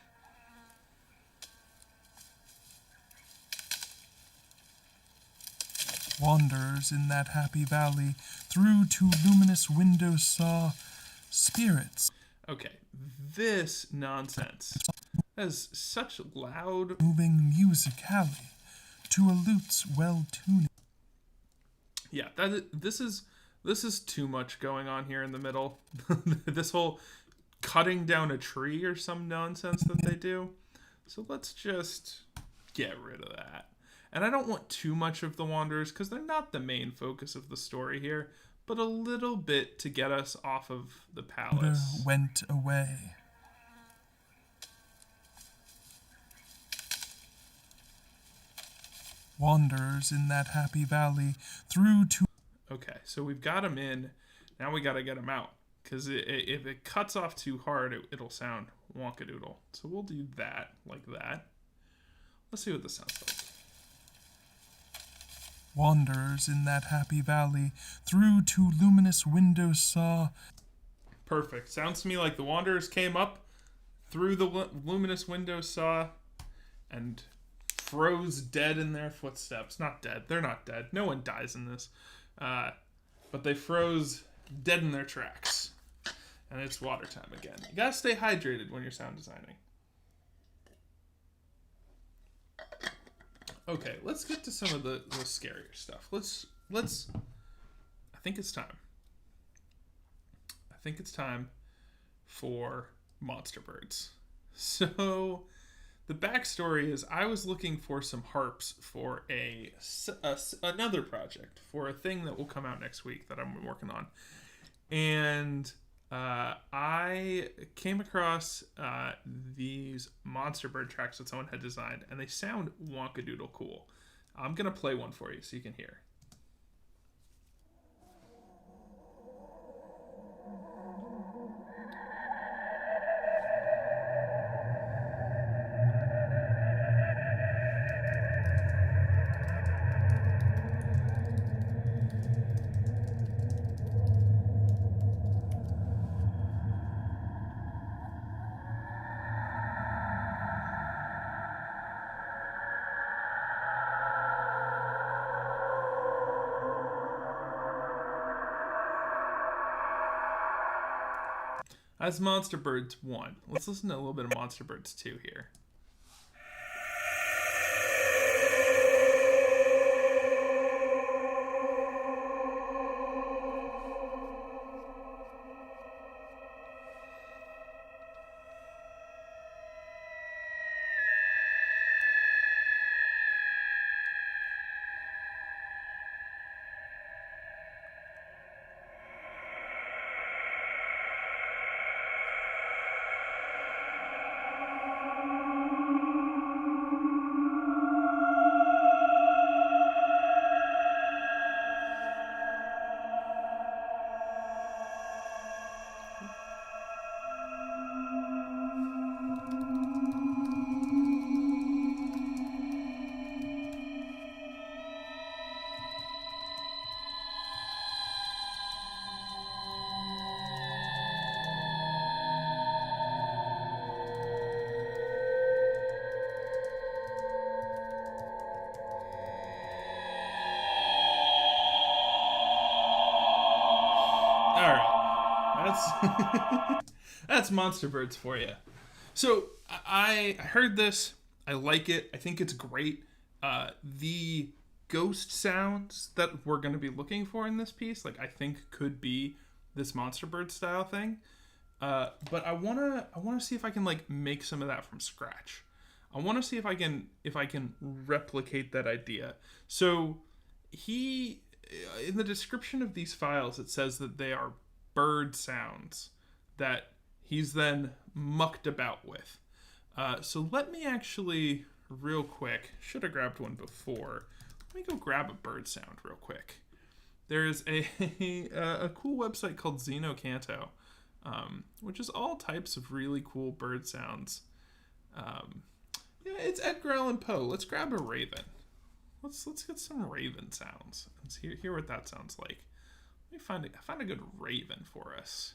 Wanderers in that happy valley through two luminous windows saw spirits. Okay, this nonsense has such loud moving musically to a lute's well-tuned. Yeah, this is too much going on here in the middle. This whole cutting down a tree or some nonsense that they do. So let's just get rid of that. And I don't want too much of the Wanderers, because they're not the main focus of the story here, but a little bit to get us off of the palace. Went away. Wanderers in that happy valley through to... Okay, so we've got them in. Now we got to get them out, because if it cuts off too hard, it'll sound wonkadoodle. So we'll do that, like that. Let's see what this sounds like. Wanderers in that happy valley through two luminous windows saw... Perfect. Sounds to me like the Wanderers came up through the luminous windows, saw, and froze dead in their footsteps. Not dead. They're not dead. No one dies in this. But they froze dead in their tracks. And it's water time again. You gotta stay hydrated when you're sound designing. Okay, let's get to some of the scarier stuff. Let's I think it's time. I think it's time for monster birds. So the backstory is I was looking for some harps for another project, for a thing that will come out next week that I'm working on. And I came across these monster bird tracks that someone had designed, and they sound wonkadoodle cool. I'm going to play one for you so you can hear. That's Monster Birds 1. Let's listen to a little bit of Monster Birds 2 here. All right, that's Monster Birds for you. So I heard this. I like it. I think it's great. The ghost sounds that we're going to be looking for in this piece, like I think could be this Monster Bird style thing. But I wanna see if I can like make some of that from scratch. I want to see if I can replicate that idea. So he in the description of these files it says that they are bird sounds that he's then mucked about with. So let me actually real quick, should have grabbed one before. Let me go grab a bird sound real quick. There's a cool website called Xenocanto, which is all types of really cool bird sounds. Yeah, it's Edgar Allan Poe. Let's grab a raven. Let's get some raven sounds. Let's hear what that sounds like. Let me find a good raven for us.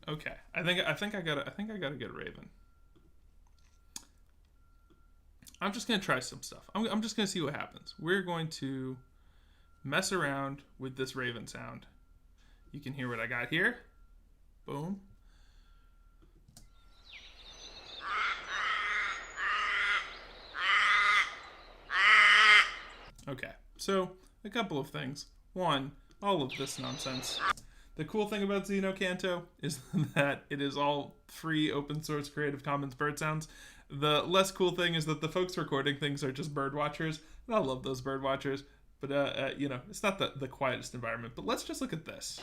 Okay, I think I got a good raven. I'm just gonna try some stuff. I'm just gonna see what happens. We're going to mess around with this raven sound. You can hear what I got here. Boom. Okay, so a couple of things. One, all of this nonsense. The cool thing about Xenocanto is that it is all free, open source, Creative Commons bird sounds. The less cool thing is that the folks recording things are just bird watchers, and I love those bird watchers. But it's not the quietest environment. But let's just look at this.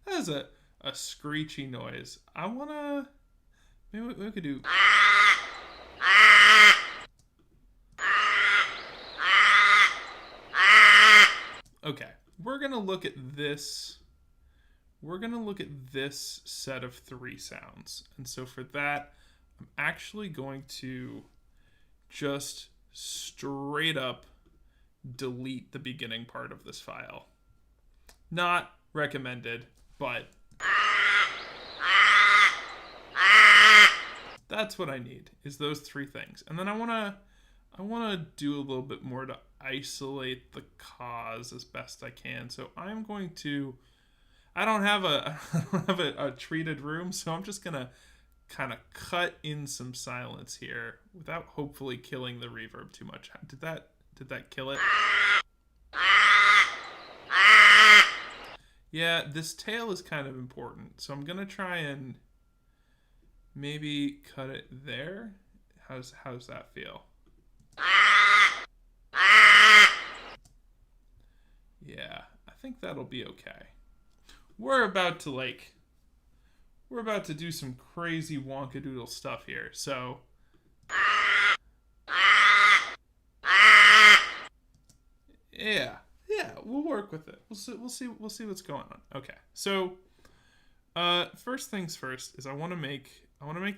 That is a screechy noise. I wanna maybe we could do. Okay, we're gonna look at this. We're gonna look at this set of 3 sounds, and so for that, I'm actually going to just straight up delete the beginning part of this file. Not recommended, but that's what I need, is those 3 things. And then I wanna do a little bit more to isolate the cause as best I can. So I'm going to, I don't have a treated room, so I'm just gonna kind of cut in some silence here without hopefully killing the reverb too much. Did that kill it? Yeah, this tail is kind of important, so I'm gonna try and maybe cut it there. How's that feel? Yeah, I think that'll be okay. We're about to do some crazy wonkadoodle stuff here, so yeah, we'll work with it. We'll see what's going on. Okay, so First things first is I want to make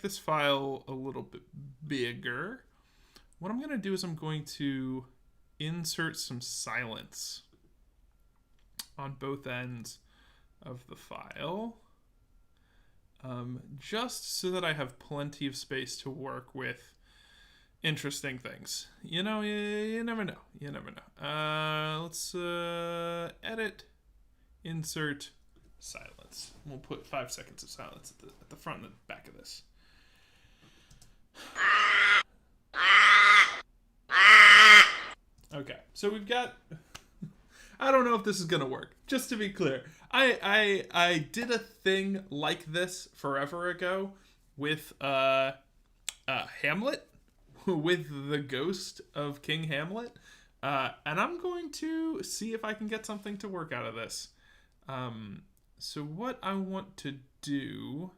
this file a little bit bigger. What I'm going to do is I'm going to insert some silence on both ends of the file, just so that I have plenty of space to work with interesting things. You know, you never know. You never know. Let's edit, insert, silence. We'll put 5 seconds of silence at the front and the back of this. Okay, so we've got... I don't know if this is gonna work. Just to be clear, I did a thing like this forever ago with Hamlet, with the ghost of King Hamlet, and I'm going to see if I can get something to work out of this. So what I want to do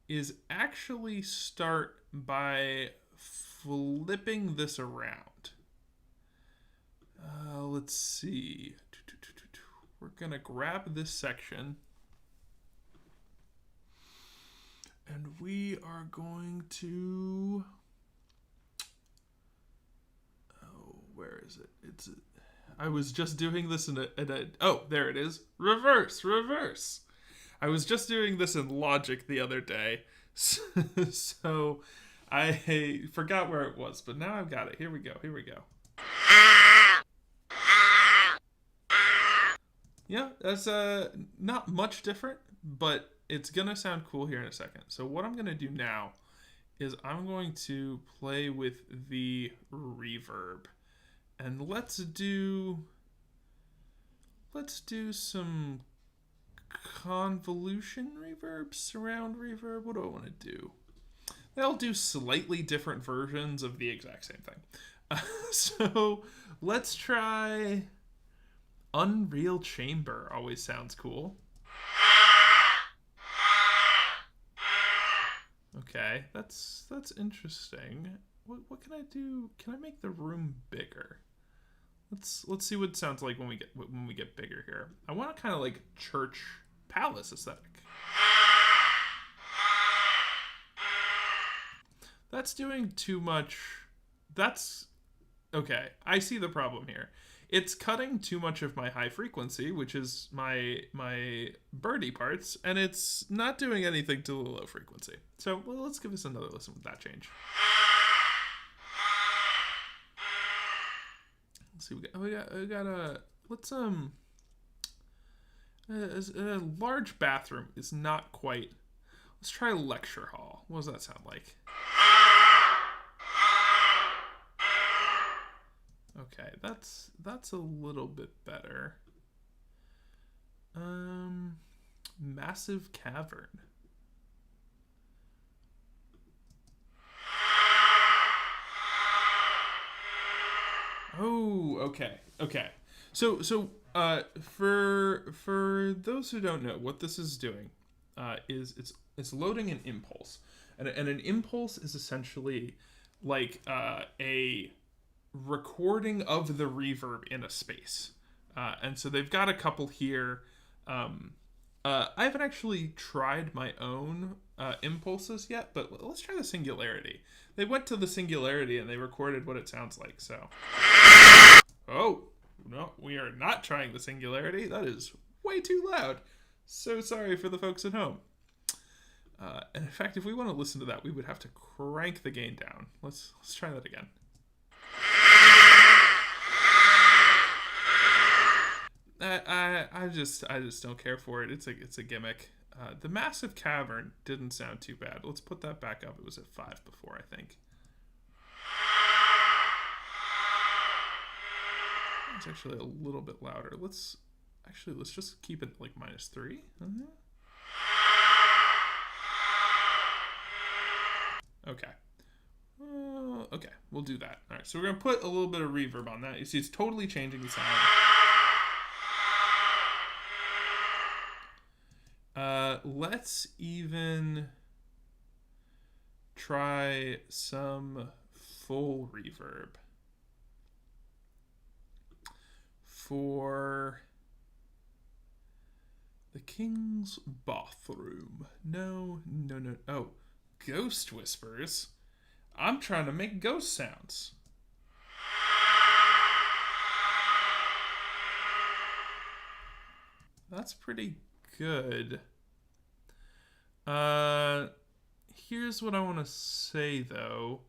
is actually start by flipping this around. Let's see. We're going to grab this section. And we are going to... Oh, where is it? I was just doing this in a... Oh, there it is. Reverse. I was just doing this in Logic the other day. So I forgot where it was, but now I've got it. Here we go. Yeah, that's not much different, but it's going to sound cool here in a second. So what I'm going to do now is I'm going to play with the reverb. And let's do some convolution reverb, surround reverb. What do I want to do? They'll do slightly different versions of the exact same thing. So let's try Unreal Chamber. Always sounds cool. Okay, that's interesting. What can I do? Can I make the room bigger? Let's see what it sounds like when we get bigger here. I want a kind of like church palace aesthetic. That's doing too much. That's okay. I see the problem here. It's cutting too much of my high frequency, which is my birdie parts, and it's not doing anything to the low frequency. So let's give this another listen with that change. Let's see, we got a let's a large bathroom is not quite. Let's try lecture hall. What does that sound like? Okay, that's a little bit better. Massive cavern. Oh, okay. So for those who don't know, what this is doing is it's loading an impulse, and an impulse is essentially like a recording of the reverb in a space, and so they've got a couple here. I haven't actually tried my own impulses yet, but let's try the singularity. They went to the singularity and they recorded what it sounds like. So, oh no, we are not trying the singularity. That is way too loud. So sorry for the folks at home. And in fact, if we want to listen to that, we would have to crank the gain down. Let's try that again. I just don't care for it. It's a gimmick. The massive cavern didn't sound too bad. Let's put that back up. It was at 5 before, I think. It's actually a little bit louder. Let's just keep it like -3. Okay. Okay, we'll do that. All right, so we're gonna put a little bit of reverb on that. You see, it's totally changing the sound. Let's even try some full reverb for The king's bathroom. No. Oh, ghost whispers. I'm trying to make ghost sounds. That's pretty good. Here's what I want to say, though.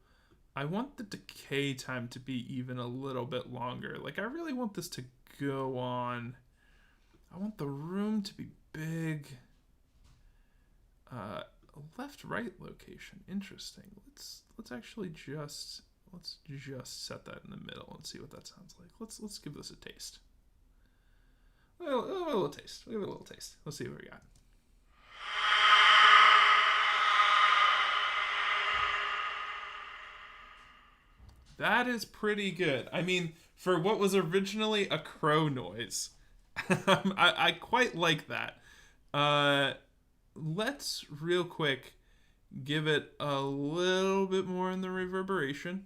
I want the decay time to be even a little bit longer. Like, I really want this to go on. I want the room to be big. Left-right location. Interesting. Let's actually just set that in the middle and see what that sounds like. Let's give this a taste. A little taste. We'll give it a little taste. Let's see what we got. That is pretty good. I mean, for what was originally a crow noise, I quite like that. Let's real quick give it a little bit more in the reverberation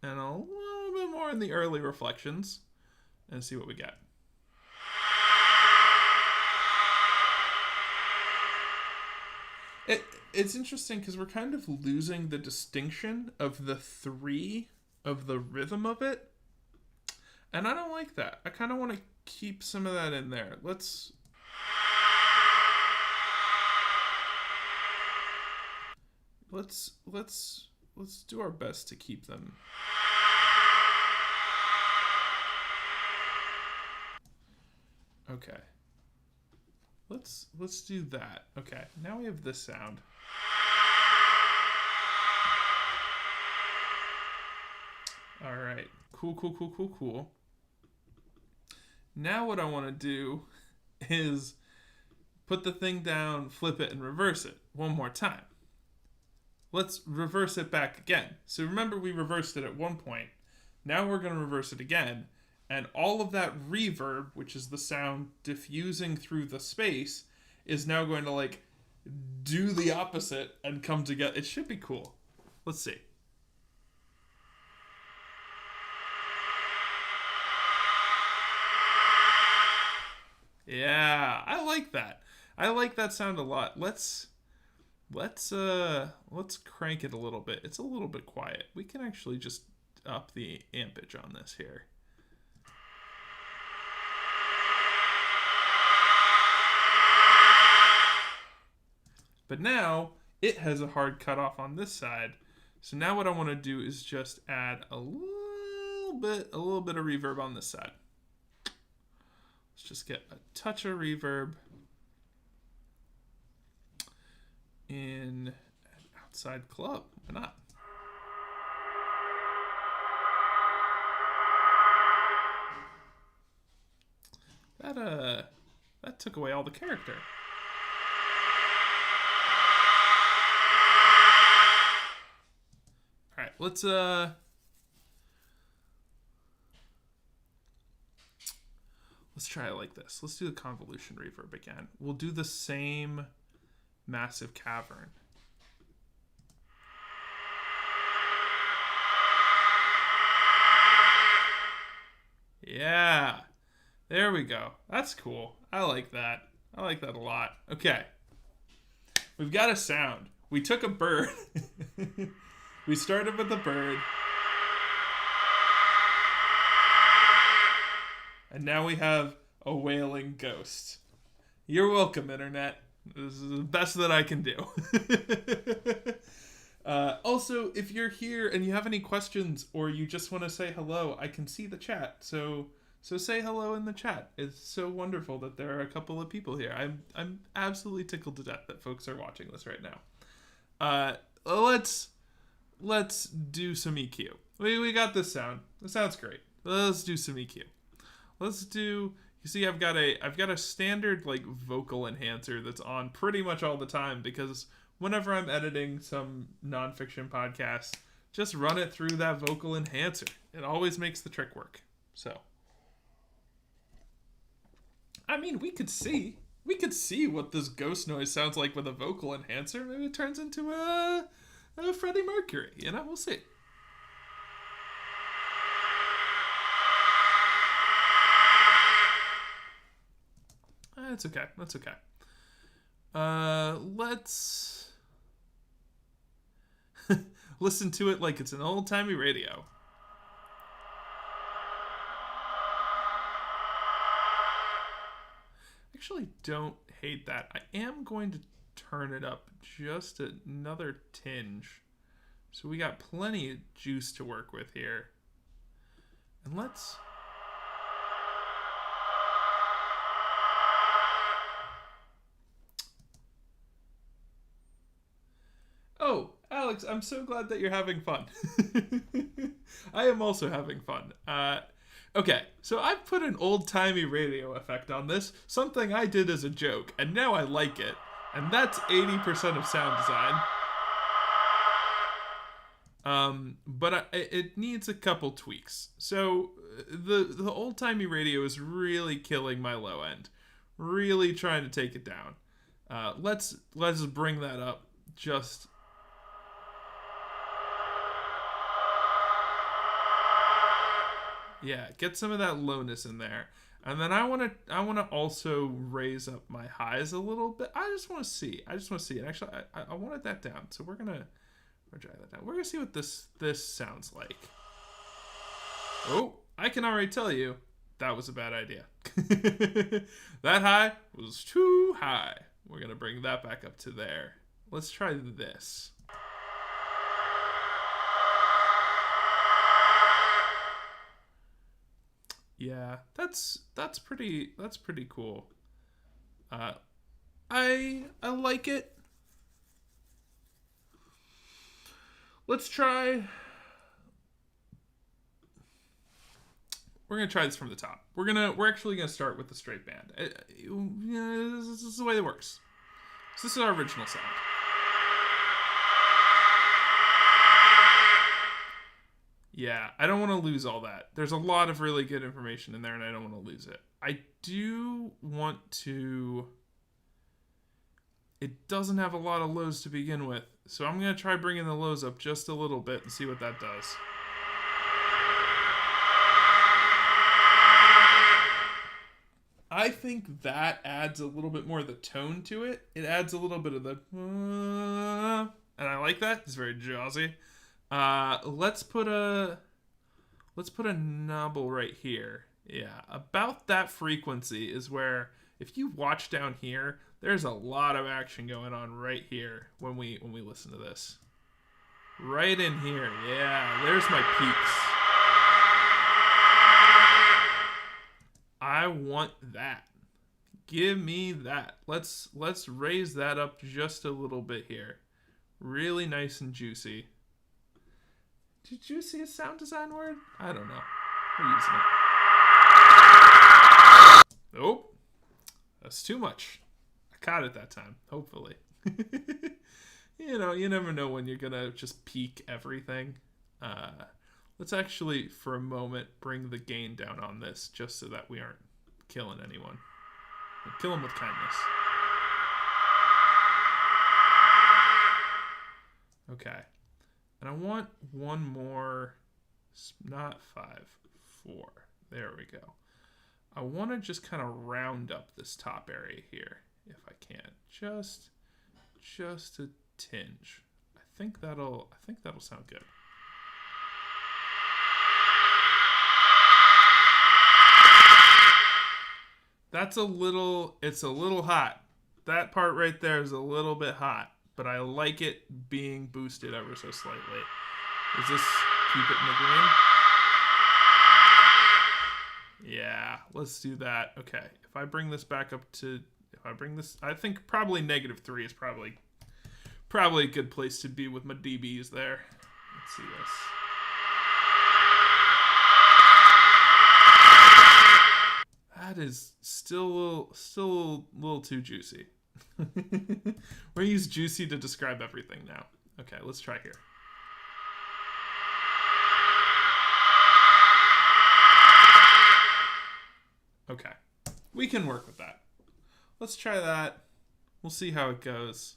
and a little bit more in the early reflections and see what we get. It's interesting because we're kind of losing the distinction of the three of the rhythm of it. And I don't like that. I kind of want to keep some of that in there. Let's do our best to keep them. Okay. Let's do that. Okay, now we have this sound. All right. Cool. Now what I want to do is put the thing down, flip it, and reverse it one more time. Let's reverse it back again. So remember we reversed it at one point. Now we're going to reverse it again. And all of that reverb, which is the sound diffusing through the space, is now going to like do the opposite and come together. It should be cool. Let's see. Yeah, I like that. I like that sound a lot. Let's crank it a little bit. It's a little bit quiet. We can actually just up the ampage on this here. But now it has a hard cutoff on this side. So now what I want to do is just add a little bit of reverb on this side. Let's just get a touch of reverb in an outside club. Why not? That took away all the character. All right, let's try it like this. Let's do the convolution reverb again. We'll do the same massive cavern. Yeah. There we go. That's cool. I like that. I like that a lot. Okay. We've got a sound. We took a bird. We started with the bird. And now we have a wailing ghost. You're welcome, Internet. This is the best that I can do. Also, if you're here and you have any questions or you just want to say hello, I can see the chat. So say hello in the chat. It's so wonderful that there are a couple of people here. I'm absolutely tickled to death that folks are watching this right now. Let's do some EQ. We got this sound. It sounds great. Let's do some EQ. Let's do. You see, I've got a standard like vocal enhancer that's on pretty much all the time because whenever I'm editing some nonfiction podcast, just run it through that vocal enhancer. It always makes the trick work. So, I mean, we could see what this ghost noise sounds like with a vocal enhancer. Maybe it turns into a Freddie Mercury. You know, we'll see. That's okay. Let's listen to it like it's an old-timey radio. Actually don't hate that. I am going to turn it up just another tinge. So we got plenty of juice to work with here. And let's... Oh, Alex, I'm so glad that you're having fun. I am also having fun. Okay, so I've put an old-timey radio effect on this, something I did as a joke, and now I like it. And that's 80% of sound design. But it needs a couple tweaks. So the old-timey radio is really killing my low end. Really trying to take it down. Let's bring that up just... Yeah, get some of that lowness in there. And then I want to also raise up my highs a little bit. I just want to see. And actually, I wanted that down. So we're going to drag that down. We're going to see what this sounds like. Oh, I can already tell you that was a bad idea. That high was too high. We're going to bring that back up to there. Let's try this. Yeah, that's pretty cool. I like it. Let's try. We're gonna try this from the top. We're actually gonna start with the straight band. This is the way it works. So this is our original sound. Yeah, I don't want to lose all that. There's a lot of really good information in there, and I don't want to lose it. I do want to... It doesn't have a lot of lows to begin with, so I'm going to try bringing the lows up just a little bit and see what that does. I think that adds a little bit more of the tone to it. It adds a little bit of the... and I like that. It's very jazzy. Let's put a knobble right here. Yeah, about that frequency is where, if you watch down here, there's a lot of action going on right here when we listen to this. Right in here. Yeah, there's my peaks. I want that. Give me that. Let's raise that up just a little bit here. Really nice and juicy. Did you see a sound design word? I don't know. We're using it. Nope. That's too much. I caught it that time, hopefully. You never know when you're going to just peak everything. Let's actually, for a moment, bring the gain down on this just so that we aren't killing anyone. We'll kill them with kindness. Okay. And I want one more, not 5, 4. There we go. I want to just kind of round up this top area here, if I can. Just a tinge. I think that'll sound good. It's a little hot. That part right there is a little bit hot. But I like it being boosted ever so slightly. Does this keep it in the green? Yeah, let's do that. Okay, if I bring this back up to... I think probably -3 is probably a good place to be with my dBs there. Let's see this. That is still a little too juicy. We're gonna use juicy to describe everything now. Okay, let's try here. Okay, we can work with that. Let's try that. We'll see how it goes.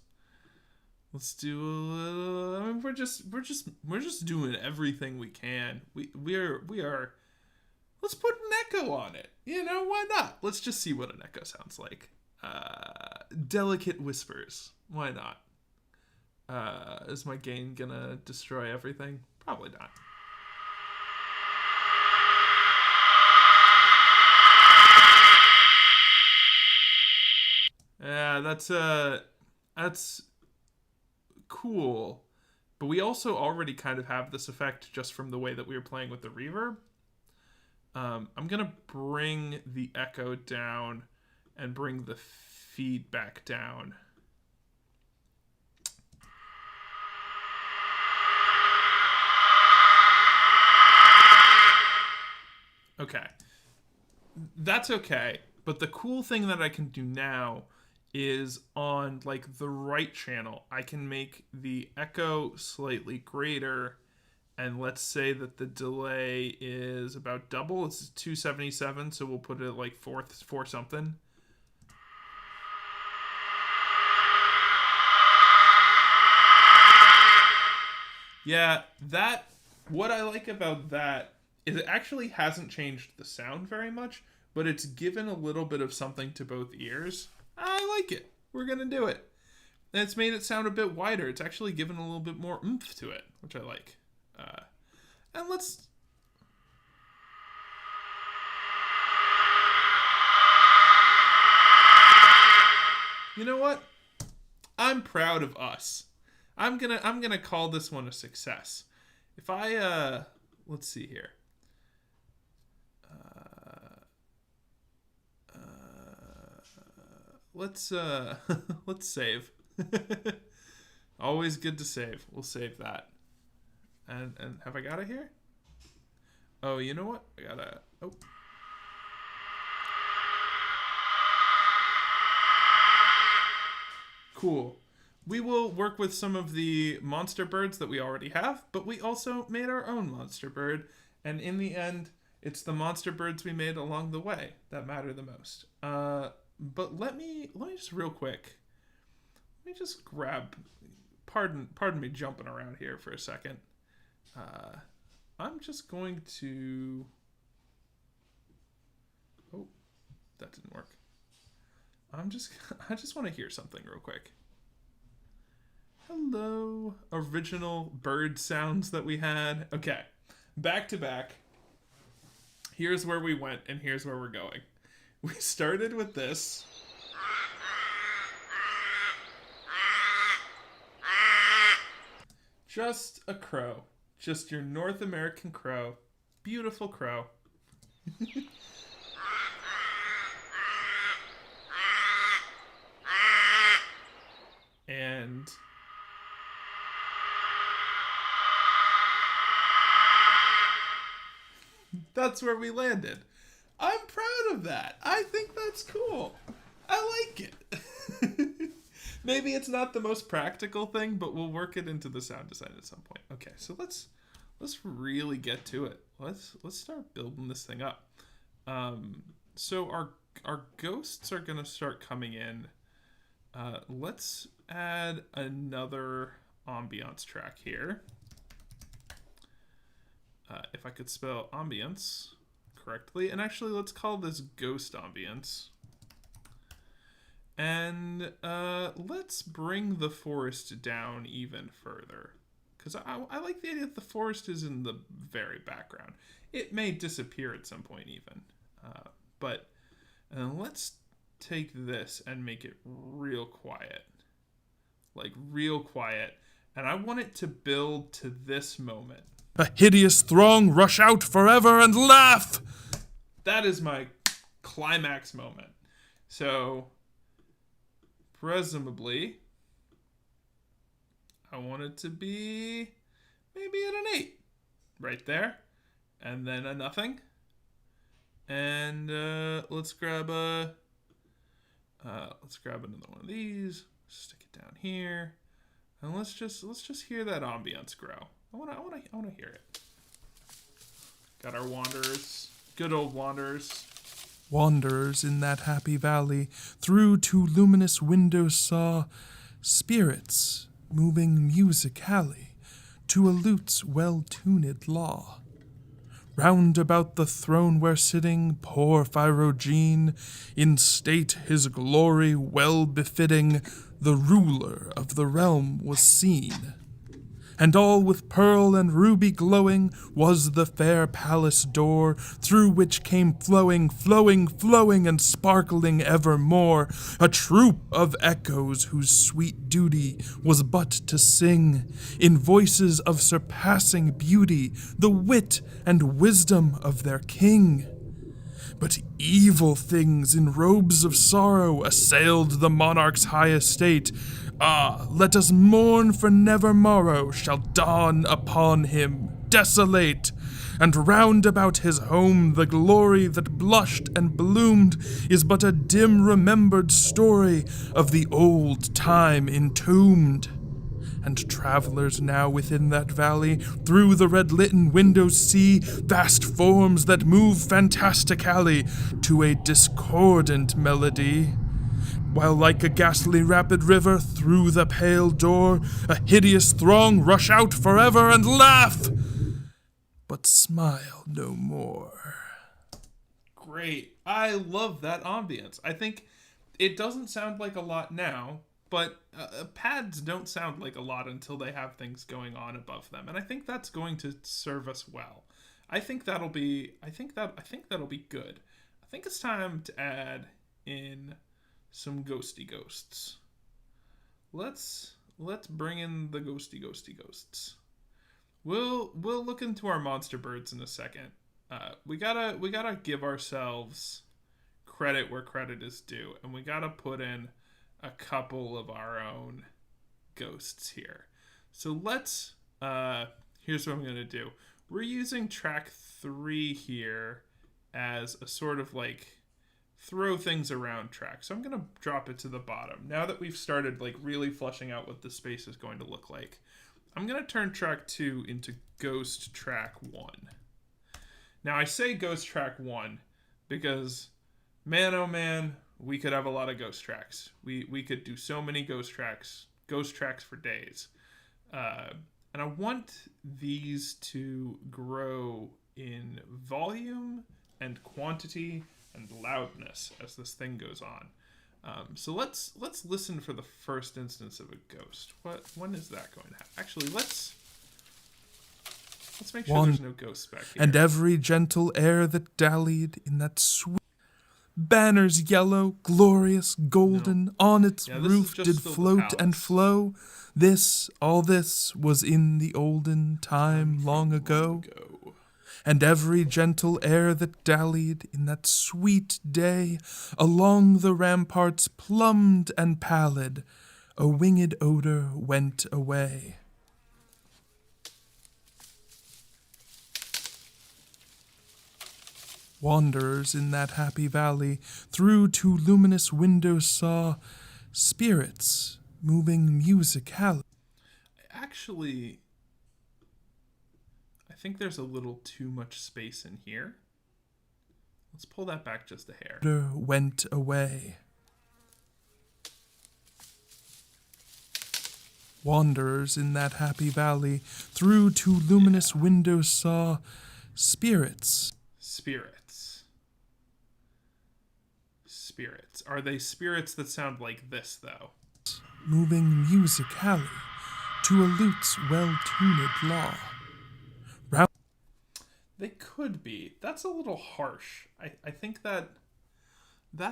Let's do a little... I mean, we're just doing everything we can. We are. Let's put an echo on it. Why not? Let's just see what an echo sounds like. delicate whispers. Why not? Is my gain gonna destroy everything? Probably not. Yeah, that's cool. But we also already kind of have this effect just from the way that we were playing with the reverb. I'm gonna bring the echo down and bring the feedback down. Okay. That's okay. But the cool thing that I can do now is on like the right channel, I can make the echo slightly greater, and let's say that the delay is about double. It's 277, so we'll put it at like four something. Yeah, what I like about that is it actually hasn't changed the sound very much, but it's given a little bit of something to both ears. I like it. We're going to do it. And it's made it sound a bit wider. It's actually given a little bit more oomph to it, which I like. And let's... You know what? I'm proud of us. I'm gonna call this one a success. If I let's see here. Let's let's save. Always good to save. We'll save that. And have I got it here? Oh, you know what? I gotta. Oh. Cool. We will work with some of the monster birds that we already have, but we also made our own monster bird, and in the end, it's the monster birds we made along the way that matter the most. But let me just real quick. Let me just grab. Pardon me jumping around here for a second. I'm just going to. Oh, that didn't work. I just want to hear something real quick. Hello, original bird sounds that we had. Okay, back to back. Here's where we went, and here's where we're going. We started with this. Just a crow. Just your North American crow. Beautiful crow. And that's where we landed. I'm proud of that. I think that's cool. I like it. Maybe it's not the most practical thing, but we'll work it into the sound design at some point. Okay, so let's really get to it. Let's start building this thing up. So our ghosts are gonna start coming in. Let's add another ambiance track here. If I could spell ambience correctly. And actually, let's call this ghost ambience. And let's bring the forest down even further. Because I like the idea that the forest is in the very background. It may disappear at some point even. But let's take this and make it real quiet. Like real quiet. And I want it to build to this moment. A hideous throng rush out forever and laugh! That is my climax moment. So, presumably, I want it to be maybe at an 8. Right there. And then a nothing. And let's grab another one of these. Stick it down here. And let's just hear that ambience grow. I wanna hear it. Got our wanderers. Good old wanderers. Wanderers in that happy valley through two luminous windows saw spirits moving musically to a lute's well-tuned law. Round about the throne where sitting poor Phyrogene, in state his glory well befitting, the ruler of the realm was seen. And all with pearl and ruby glowing was the fair palace door, through which came flowing, flowing, flowing, and sparkling evermore, a troop of echoes whose sweet duty was but to sing, in voices of surpassing beauty, the wit and wisdom of their king. But evil things in robes of sorrow assailed the monarch's high estate. Ah, let us mourn, for never morrow shall dawn upon him, desolate. And round about his home the glory that blushed and bloomed is but a dim remembered story of the old time entombed. And travelers now within that valley through the red-litten windows see vast forms that move fantastically to a discordant melody. While like a ghastly rapid river through the pale door, a hideous throng rush out forever and laugh, but smile no more. Great. I love that ambience. I think it doesn't sound like a lot now, but pads don't sound like a lot until they have things going on above them, and I think that's going to serve us well. I think that'll be good. I think it's time to add in some ghosty ghosts. Let's bring in the ghosty ghosts. We'll look into our monster birds in a second. We gotta give ourselves credit where credit is due, and we gotta put in a couple of our own ghosts here. So let's here's what I'm gonna do. We're using track 3 here as a sort of like throw things around track. So I'm going to drop it to the bottom. Now that we've started like really fleshing out what the space is going to look like, I'm going to turn track 2 into ghost track 1. Now I say ghost track 1 because man oh man, we could have a lot of ghost tracks. We could do so many ghost tracks for days. And I want these to grow in volume and quantity and loudness as this thing goes on. So let's listen for the first instance of a ghost. When is that going to happen? Actually, let's make sure there's no ghosts back here. And every gentle air that dallied in that sweet banners yellow, glorious, golden, on its roof did float and flow. All this was in the olden time long ago. And every gentle air that dallied in that sweet day along the ramparts plumbed and pallid, a winged odor went away. Wanderers in that happy valley through two luminous windows saw spirits moving musically. Actually, I think there's a little too much space in here. Let's pull that back just a hair. Went away. Wanderers in that happy valley through two luminous windows saw spirits. Spirits. Are they spirits that sound like this, though? Moving musically to a lute's well-tuned law. They could be. That's a little harsh. I think that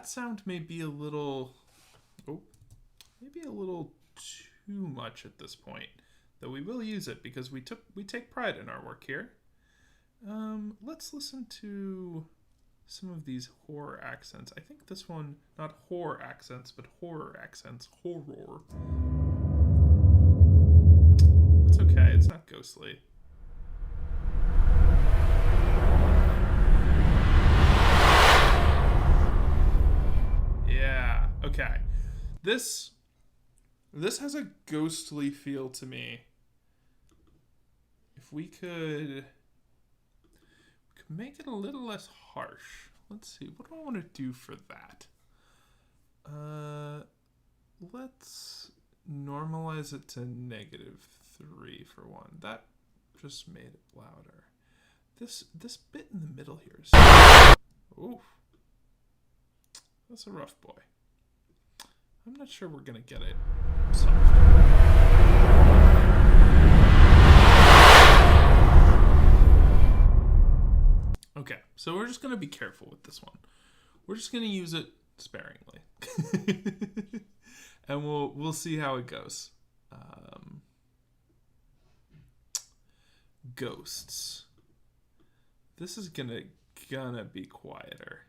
sound may be a little... maybe a little too much at this point. Though we will use it because we take pride in our work here. Let's listen to some of these horror accents. I think this one, not horror accents, but horror accents. Horror. That's okay. It's not ghostly. Yeah. Okay. This has a ghostly feel to me. If we could make it a little less harsh. Let's see. What do I want to do for that? Let's normalize it to -3 for one. That just made it louder. This bit in the middle here is... Ooh. That's a rough boy. I'm not sure we're going to get it solved. Okay, so we're just going to be careful with this one. We're just going to use it sparingly. And we'll see how it goes. Ghosts. This is gonna be quieter.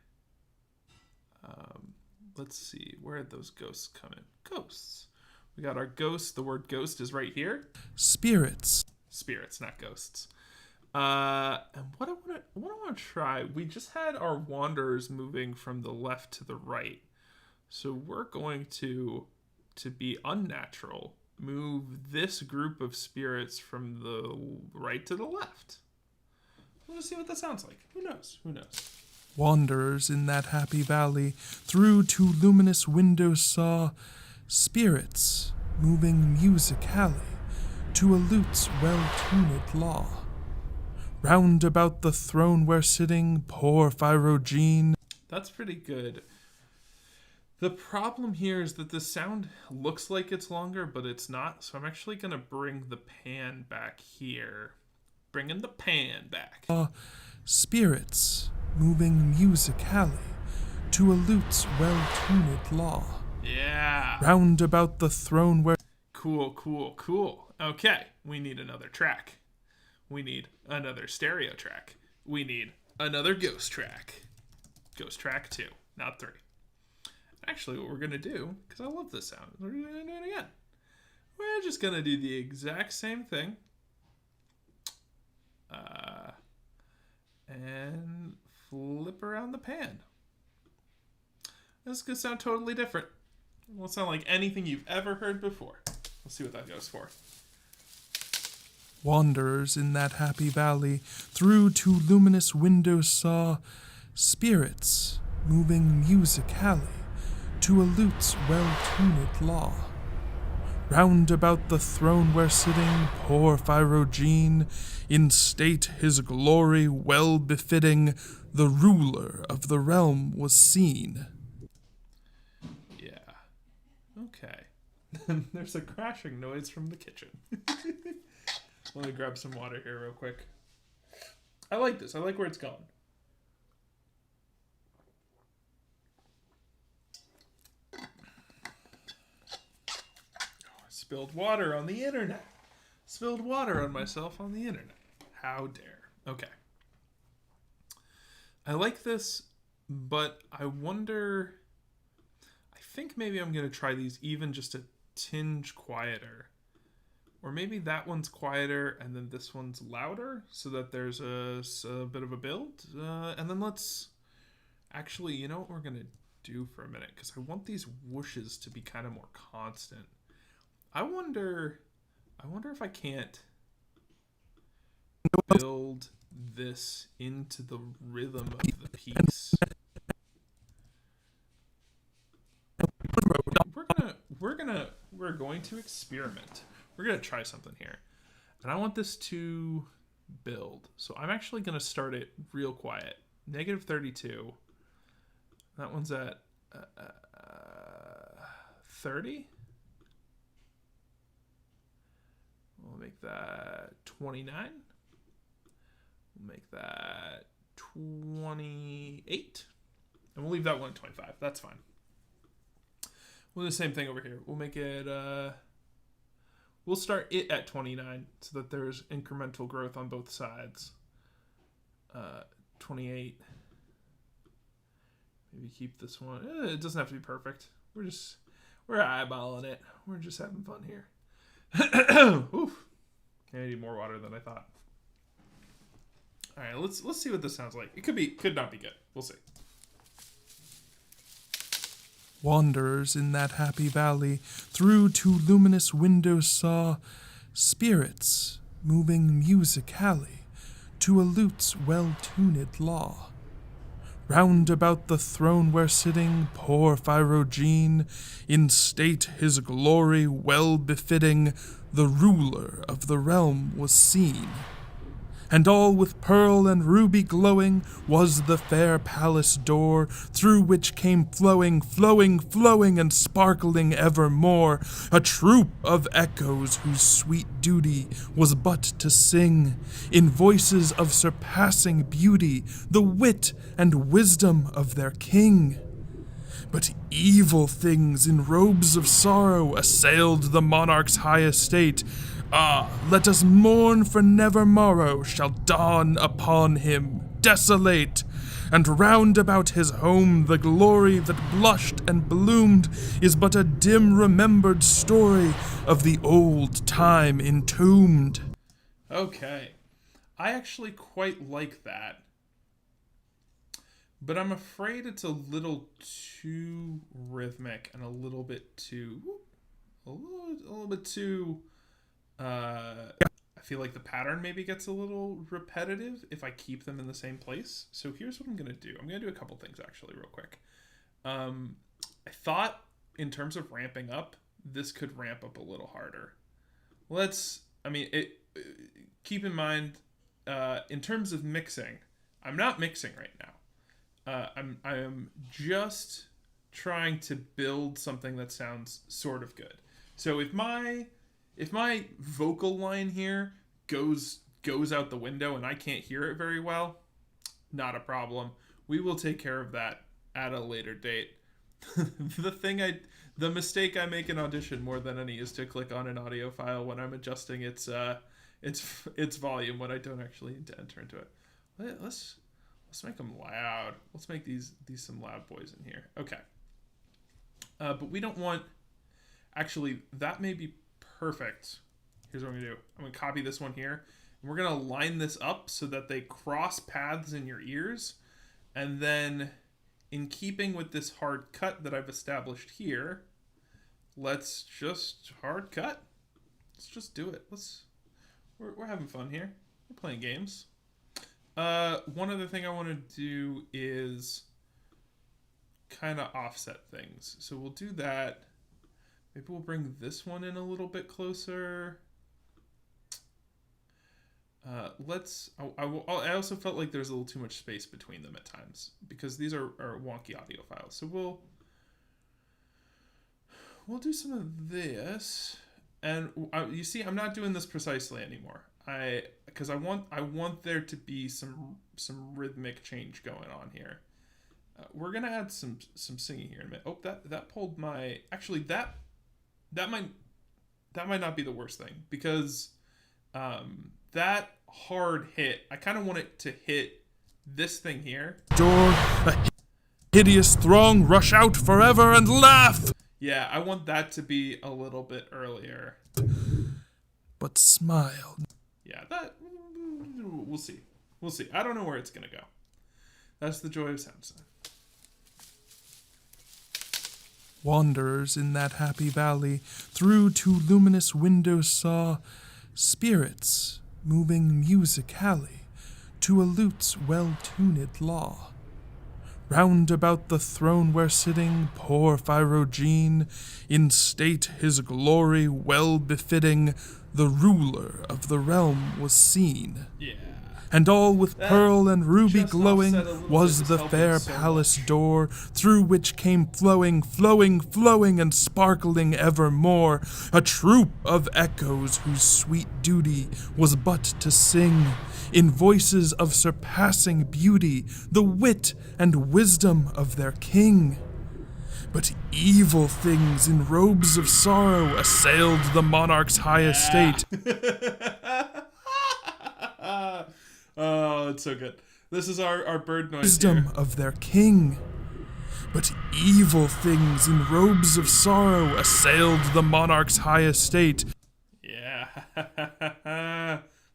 Let's see, where did those ghosts come in? Ghosts. We got our ghosts. The word ghost is right here. Spirits. Spirits, not ghosts. And what I want to try, we just had our wanderers moving from the left to the right. So we're going to be unnatural, move this group of spirits from the right to the left. We'll just see what that sounds like. Who knows? Wanderers in that happy valley through two luminous windows saw spirits moving musically to a lute's well-tuned law. Round about the throne where sitting poor Phyrogene. That's pretty good. The problem here is that the sound looks like it's longer, but it's not. So I'm actually going to bring the pan back here. Bringing the pan back. Spirits moving musically to a lute's well-tuned law. Yeah. Round about the throne where... Cool. Okay, we need another track. We need another stereo track. We need another ghost track. Ghost track 2, not 3. Actually, what we're going to do, because I love this sound, we're going to do it again. We're just going to do the exact same thing. And flip around the pan. This is going to sound totally different. It won't sound like anything you've ever heard before. Let's see what that goes for. Wanderers in that happy valley through two luminous windows saw spirits moving musically to a lute's well-tuned law. Round about the throne where sitting poor Phyrogene, in state his glory well befitting, the ruler of the realm was seen. Yeah. Okay. There's a crashing noise from the kitchen. Let me grab some water here real quick. I like this. I like where it's going. Spilled water on the internet. Spilled water on myself on the internet. How dare. Okay. I like this, but I wonder... I think maybe I'm going to try these even just a tinge quieter. Or maybe that one's quieter and then this one's louder so that there's a bit of a build. And then let's... Actually, you know what we're going to do for a minute? Because I want these whooshes to be kind of more constant. I wonder if I can't build this into the rhythm of the piece. We're going to experiment. We're going to try something here. And I want this to build. So I'm actually going to start it real quiet. -32. That one's at 30. We'll make that 29. We'll make that 28. And we'll leave that one at 25. That's fine. We'll do the same thing over here. We'll make it... we'll start it at 29 so that there's incremental growth on both sides. 28. Maybe keep this one. It doesn't have to be perfect. We're eyeballing it. We're just having fun here. Oof. I need more water than I thought. All right, let's see what this sounds like. It could not be good. We'll see. Wanderers in that happy valley through two luminous windows saw spirits moving musically to a lute's well-tuned law. Round about the throne where sitting poor Phyrogene, in state his glory well befitting, the ruler of the realm was seen. And all with pearl and ruby glowing was the fair palace door, through which came flowing, flowing, flowing, and sparkling evermore, a troop of echoes whose sweet duty was but to sing, in voices of surpassing beauty, the wit and wisdom of their king. But evil things in robes of sorrow assailed the monarch's high estate. Ah, let us mourn, for never morrow shall dawn upon him, desolate. And round about his home the glory that blushed and bloomed is but a dim remembered story of the old time entombed. Okay. I actually quite like that. But I'm afraid it's a little too rhythmic and a little bit too... A little bit too... I feel like the pattern maybe gets a little repetitive if I keep them in the same place. So here's what I'm going to do. I'm going to do a couple things actually real quick. I thought in terms of ramping up, this could ramp up a little harder. Keep in mind, in terms of mixing, I'm not mixing right now. I am just trying to build something that sounds sort of good. So if my vocal line here goes out the window and I can't hear it very well, not a problem. We will take care of that at a later date. The mistake I make in Audition more than any is to click on an audio file when I'm adjusting its volume when I don't actually need to enter into it. Let's make them loud. Let's make these some loud boys in here. Okay. But we don't want... Actually, that may be perfect. Here's what I'm going to do. I'm going to copy this one here. And we're going to line this up so that they cross paths in your ears. And then, in keeping with this hard cut that I've established here, let's just hard cut. Let's just do it. We're having fun here. We're playing games. One other thing I want to do is kind of offset things. So we'll do that. Maybe we'll bring this one in a little bit closer. I also felt like there's a little too much space between them at times because these are wonky audio files. So we'll do some of this, and you see, I'm not doing this precisely anymore. Because I want there to be some rhythmic change going on here. We're gonna add some singing here in a minute. Oh, that pulled my... Actually, that might not be the worst thing because that hard hit, I kind of want it to hit this thing here. Door, a hideous throng rush out forever and laugh. Yeah, I want that to be a little bit earlier. But smile. Yeah, that we'll see. We'll see. I don't know where it's gonna go. That's the joy of sound design. Wanderers in that happy valley through two luminous windows saw spirits moving musically to a lute's well-tuned law. Round about the throne where sitting poor Phyrogene, in state his glory well befitting, the ruler of the realm was seen. Yeah. And all with pearl and ruby glowing was the fair palace door, through which came flowing, flowing, flowing, and sparkling evermore, a troop of echoes whose sweet duty was but to sing, in voices of surpassing beauty, the wit and wisdom of their king. But evil things in robes of sorrow assailed the monarch's high estate. Oh, it's so good. This is our bird noise Wisdom here. Of their king. But evil things in robes of sorrow assailed the monarch's high estate. Yeah.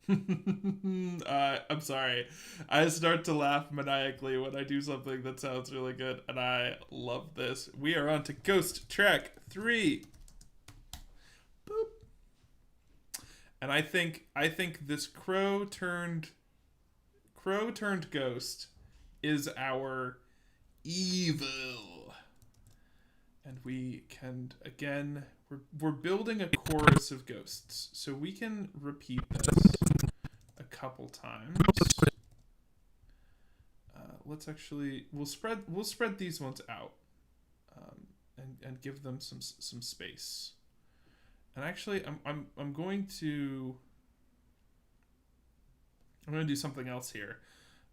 I'm sorry. I start to laugh maniacally when I do something that sounds really good, and I love this. We are on to Ghost Track 3. Boop. And I think this crow turned ghost is our evil. And we can, again, we're building a chorus of ghosts. So we can repeat this a couple times. We'll spread these ones out, and give them some space. And actually, I'm going to do something else here.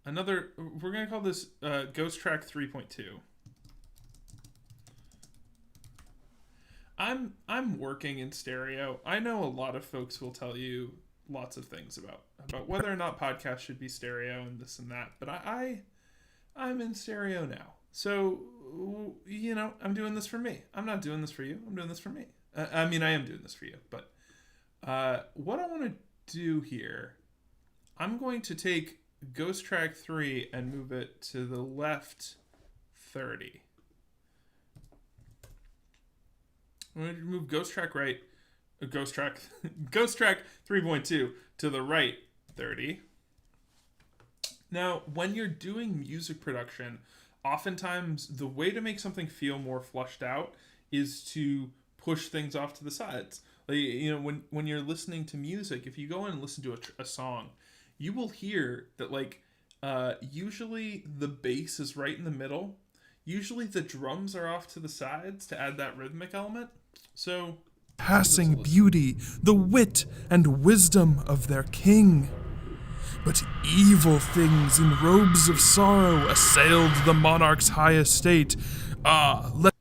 We're going to call this Ghost Track 3.2. I'm working in stereo. I know a lot of folks will tell you lots of things about whether or not podcasts should be stereo and this and that, but I'm in stereo now. So, I'm doing this for me. I'm not doing this for you. I'm doing this for me. I am doing this for you, but what I want to do here, I'm going to take Ghost Track 3 and move it to the left 30. I'm going to move Ghost Track 3.2 to the right 30. Now, when you're doing music production, oftentimes the way to make something feel more fleshed out is to push things off to the sides. Like, when you're listening to music, if you go and listen to a song, you will hear that usually the bass is right in the middle. Usually the drums are off to the sides to add that rhythmic element. So, passing beauty, the wit and wisdom of their king. But evil things in robes of sorrow assailed the monarch's high estate. I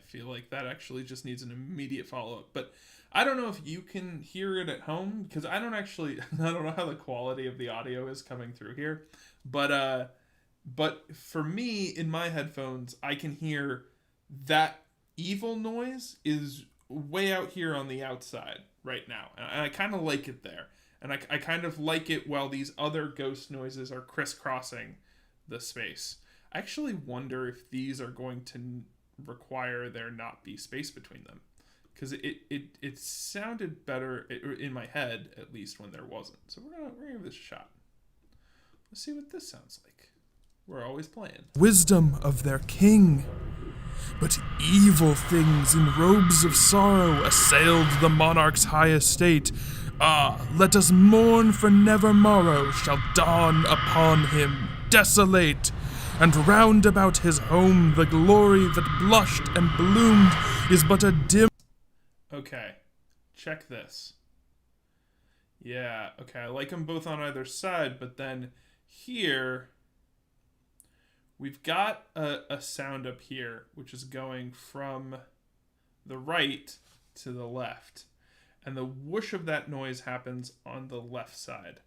feel like that actually just needs an immediate follow-up. But I don't know if you can hear it at home, because I don't know how the quality of the audio is coming through here. But for me, in my headphones, I can hear that evil noise is way out here on the outside right now. And I kind of like it there. And I kind of like it while these other ghost noises are crisscrossing the space. I actually wonder if these are going to require there not be space between them. Because it sounded better in my head, at least, when there wasn't. So we're gonna give this a shot. Let's see what this sounds like. We're always playing. Wisdom of their king. But evil things in robes of sorrow assailed the monarch's high estate. Let us mourn, for never morrow shall dawn upon him, desolate. And round about his home the glory that blushed and bloomed is but a dim... Okay, check this. Yeah, okay, I like them both on either side, but then here... we've got a sound up here, which is going from the right to the left. And the whoosh of that noise happens on the left side.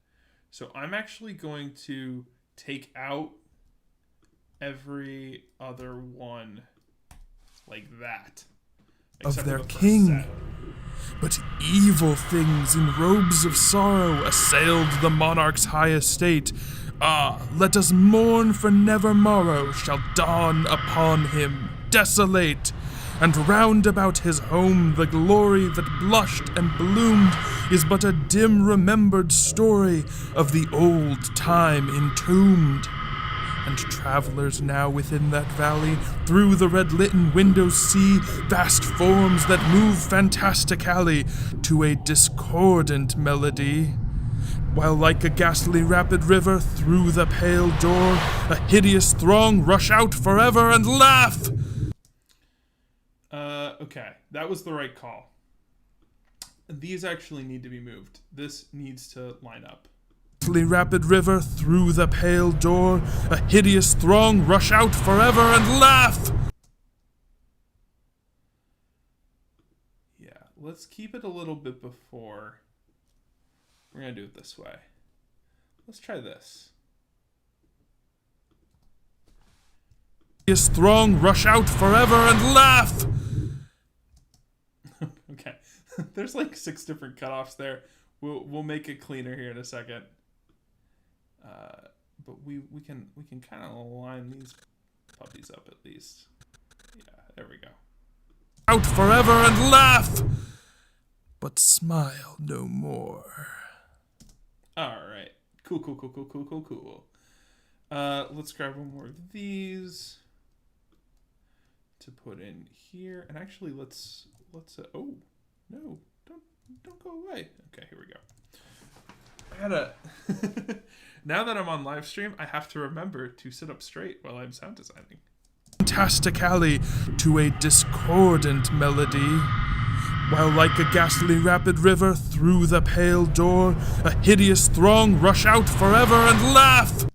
So I'm actually going to take out every other one like that. Of their king. But evil things in robes of sorrow assailed the monarch's high estate. Let us mourn, for never morrow shall dawn upon him, desolate. And round about his home the glory that blushed and bloomed is but a dim remembered story of the old time entombed. And travelers now within that valley through the red-litten windows see vast forms that move fantastically to a discordant melody. While like a ghastly rapid river through the pale door, a hideous throng rush out forever and laugh! Okay, that was the right call. These actually need to be moved. This needs to line up. Rapid river through the pale door, a hideous throng rush out forever and laugh! Yeah, let's keep it a little bit before. We're going to do it this way. Let's try this. Hideous throng rush out forever and laugh! Okay, there's like 6 different cutoffs there. We'll make it cleaner here in a second. But we can kind of line these puppies up at least. Yeah, there we go. Out forever and laugh, but smile no more. All right, cool. Let's grab one more of these to put in here, and actually let's oh no, don't go away. Okay, here we go. gotta. Now that I'm on live stream, I have to remember to sit up straight while I'm sound designing. Fantastic alley to a discordant melody, while like a ghastly rapid river through the pale door, a hideous throng rush out forever and laugh.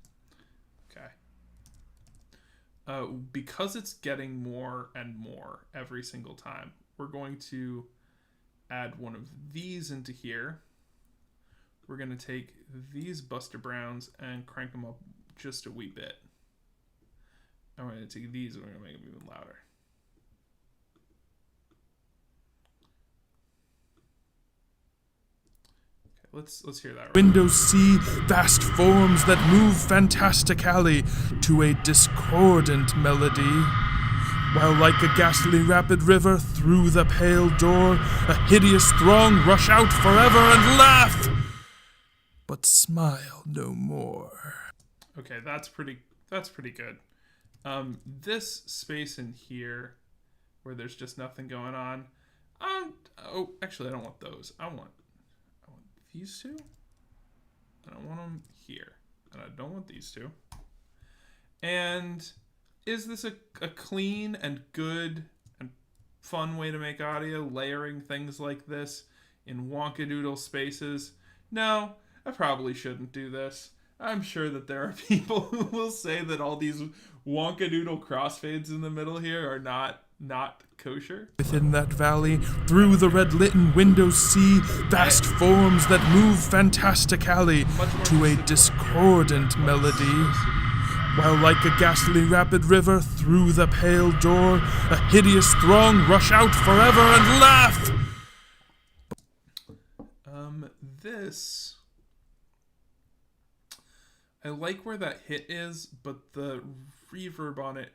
Okay. Because it's getting more and more every single time, we're going to add one of these into here. We're going to take these Buster Browns and crank them up just a wee bit. And we're going to take these and we're going to make them even louder. Okay, let's hear that. Right. Windows see vast forms that move fantastically to a discordant melody, while like a ghastly rapid river through the pale door, a hideous throng rush out forever and laugh, but smile no more. Okay, that's pretty good. This space in here where there's just nothing going on. Oh, actually I don't want those. I want these two. And I want them here. And I don't want these two. And is this a clean and good and fun way to make audio, layering things like this in wonkadoodle spaces? No, I probably shouldn't do this. I'm sure that there are people who will say that all these wonkadoodle crossfades in the middle here are not kosher. Within that valley, through the red-litten windows see vast forms that move fantastically to a discordant melody, while like a ghastly rapid river through the pale door, a hideous throng rush out forever and laugh. This, I like where that hit is, but the reverb on it,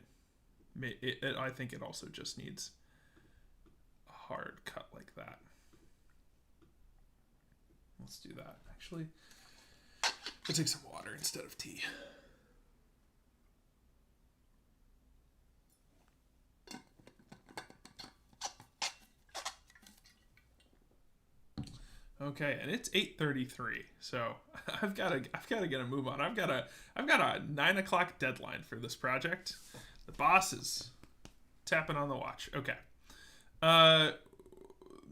I think it also just needs a hard cut like that. Let's do that. Actually, I'll take some water instead of tea. Okay, and it's 8:33, so I've got to get a move on. I've got a 9 o'clock deadline for this project. The boss is tapping on the watch. Okay.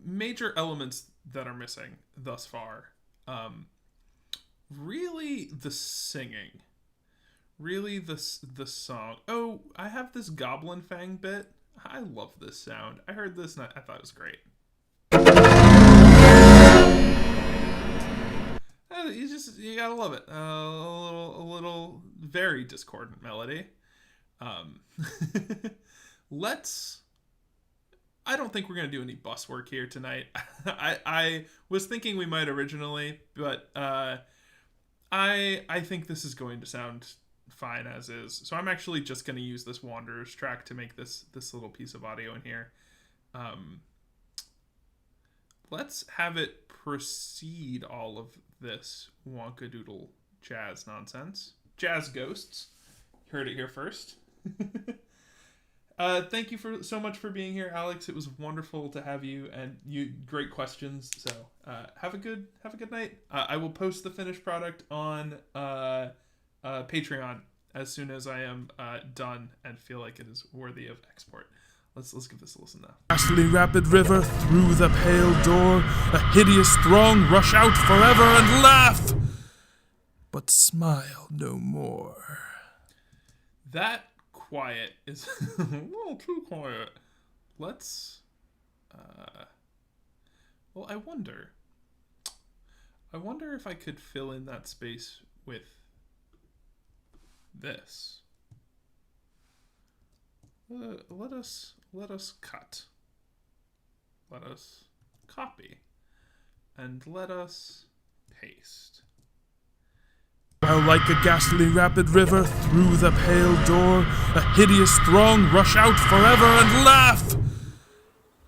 Major elements that are missing thus far. Really the singing. Really the song. Oh, I have this Goblin Fang bit. I love this sound. I heard this and I thought it was great. You gotta love it. A little very discordant melody. I don't think we're gonna do any bus work here tonight. I was thinking we might originally, but I think this is going to sound fine as is. So I'm actually just gonna use this Wanderers track to make this little piece of audio in here. Let's have it precede all of this wonkadoodle jazz nonsense. Jazz ghosts. Heard it here first. Thank you so much for being here, Alex. It was wonderful to have you, and you great questions. So have a good night. I will post the finished product on Patreon as soon as I am done and feel like it is worthy of export. Let's give this a listen now. Ghastly rapid river through the pale door, a hideous throng rush out forever and laugh, but smile no more. That quiet is a little too quiet. Let's well, I wonder if I could fill in that space with this. Let us cut. Let us copy. And let us paste. While like a ghastly rapid river through the pale door, a hideous throng rush out forever and laugh,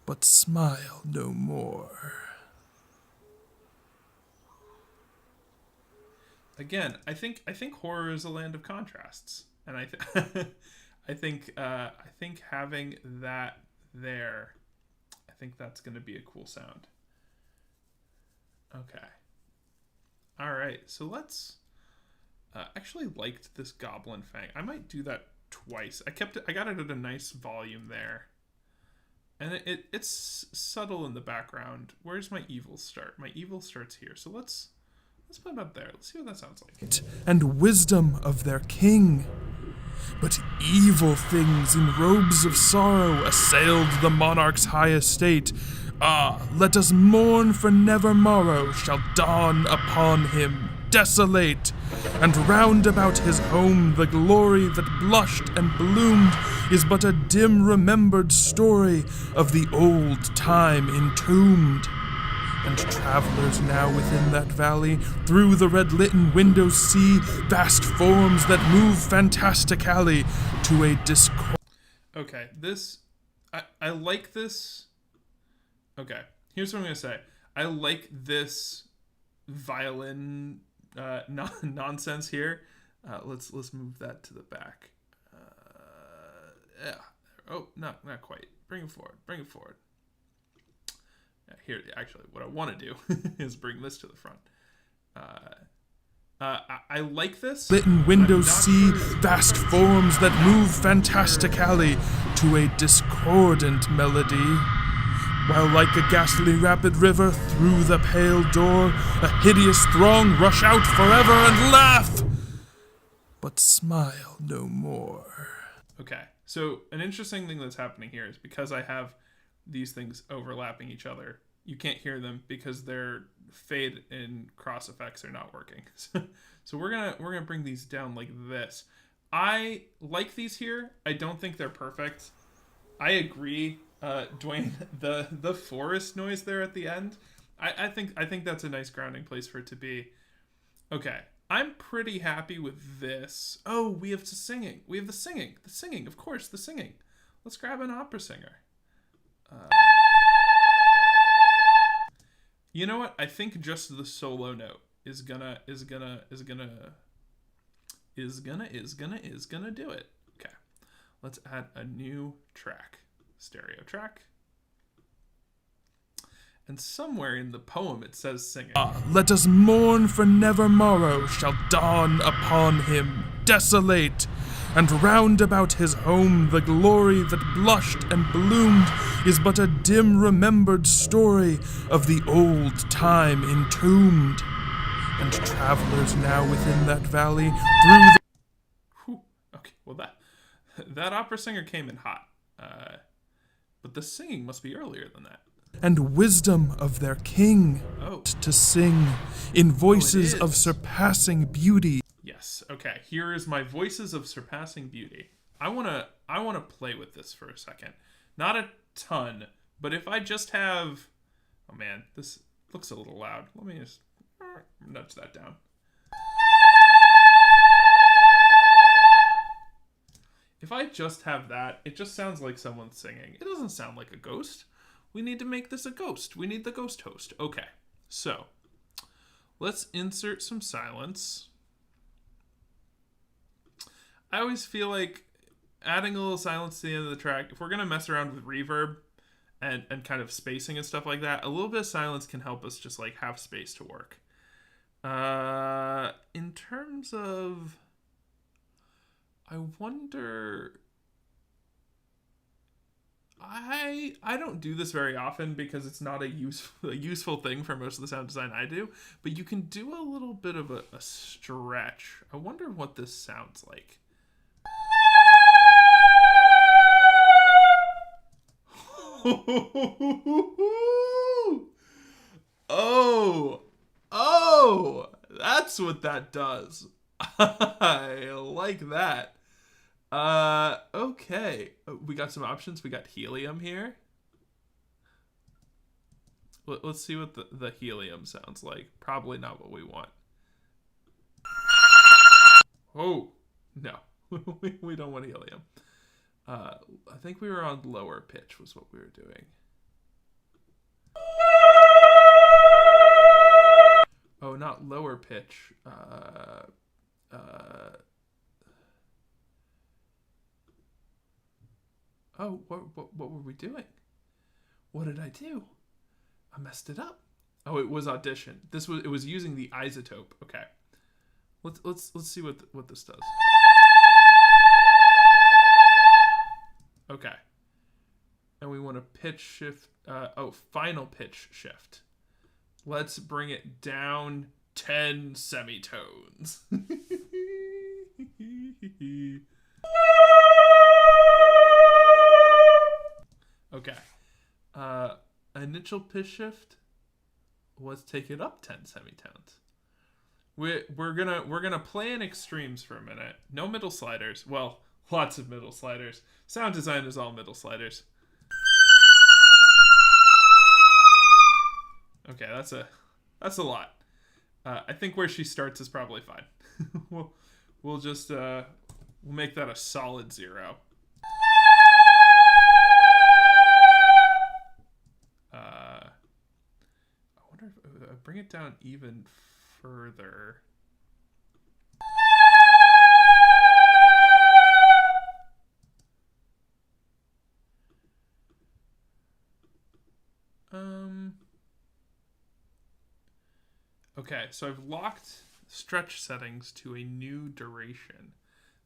but smile no more. Again, I think horror is a land of contrasts, and I think having that there, I think that's going to be a cool sound. Okay. All right, so let's. Actually, liked this goblin fang. I might do that twice. I kept it. I got it at a nice volume there, and it's subtle in the background. Where's my evil start? My evil starts here. So let's put it up there. Let's see what that sounds like. And wisdom of their king. But evil things in robes of sorrow assailed the monarch's high estate. Ah, let us mourn, for never morrow shall dawn upon him, desolate. And round about his home the glory that blushed and bloomed is but a dim remembered story of the old time entombed. And travelers now within that valley through the red-litten windows see vast forms that move fantastically to a discord. Okay, I like this. Okay, here's what I'm gonna say. I like this violin nonsense here. Let's move that to the back. Yeah. Oh, not quite. Bring it forward. Bring it forward. Here, actually, what I want to do is bring this to the front. I like this. Litten windows see vast forms that move fantastically to a discordant melody. While like a ghastly rapid river through the pale door, a hideous throng rush out forever and laugh, but smile no more. Okay, so an interesting thing that's happening here is because I have these things overlapping each other, you can't hear them because their fade and cross effects are not working. So we're gonna bring these down like this. I like these here. I don't think they're perfect. I agree, Dwayne. The forest noise there at the end. I think that's a nice grounding place for it to be. Okay, I'm pretty happy with this. Oh, we have the singing. We have the singing. The singing, of course, the singing. Let's grab an opera singer. You know what? I think just the solo note is gonna do it. Okay. Let's add a new track. Stereo track. And somewhere in the poem it says singing. Let us mourn, for never morrow shall dawn upon him, desolate. And round about his home the glory that blushed and bloomed is but a dim remembered story of the old time entombed. And travelers now within that valley through the... Whew. Okay, well that opera singer came in hot. But the singing must be earlier than that. And wisdom of their king to sing in voices of surpassing beauty. Yes. Okay. Here is my voices of surpassing beauty. I wanna play with this for a second. Not a ton, but if I just have, oh man, this looks a little loud. Let me just nudge that down. If I just have that, it just sounds like someone singing. It doesn't sound like a ghost. We need to make this a ghost. We need the ghost host. Okay. So let's insert some silence. I always feel like adding a little silence to the end of the track, if we're going to mess around with reverb and kind of spacing and stuff like that, a little bit of silence can help us just like have space to work. In terms of, I wonder, I don't do this very often because it's not a useful thing for most of the sound design I do, but you can do a little bit of a stretch. I wonder what this sounds like. Oh, that's what that does. I like that. Okay. We got some options. We got helium here. Let's see what the helium sounds like. Probably not what we want. Oh, no. We don't want helium. I think we were on lower pitch was what we were doing. Oh, not lower pitch. Oh, what were we doing? What did I do? I messed it up. Oh, it was audition. It was using the isotope. Okay. Let's see what this does. Okay. And we want to pitch shift. Final pitch shift. Let's bring it down 10 semitones. Okay. Initial pitch shift. Let's take it up 10 semitones. We're gonna play in extremes for a minute. No middle sliders. Well, lots of middle sliders. Sound design is all middle sliders. Okay, that's a lot. I think where she starts is probably fine. we'll just we'll make that a solid 0. I wonder if I bring it down even further. Okay, so I've locked stretch settings to a new duration.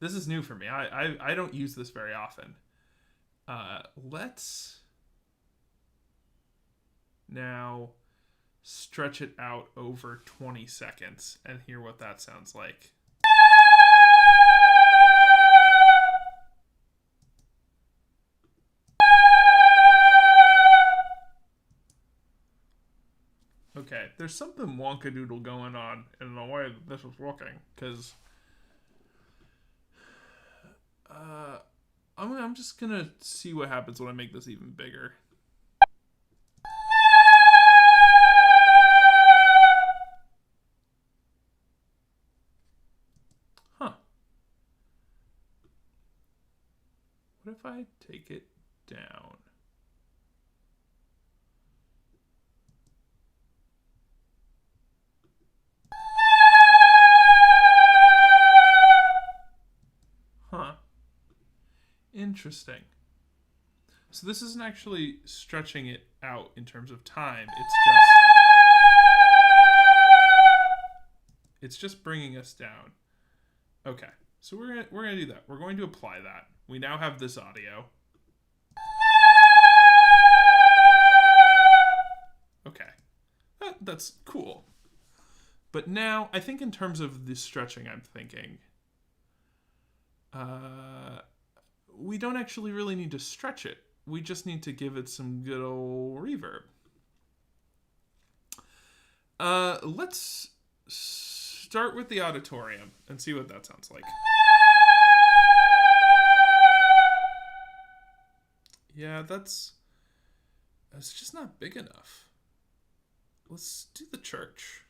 This is new for me. I don't use this very often. Let's now stretch it out over 20 seconds and hear what that sounds like. Okay, there's something wonkadoodle going on in the way that this was working, because I'm just gonna see what happens when I make this even bigger. Huh. What if I take it down? Huh. Interesting. So this isn't actually stretching it out in terms of time. It's just bringing us down. Okay. So we're gonna do that. We're going to apply that. We now have this audio. Okay. That's cool. But now, I think in terms of the stretching, I'm thinking we don't actually really need to stretch it. We just need to give it some good old reverb. Let's start with the auditorium and see what that sounds like. Yeah, that's just not big enough. Let's do the church.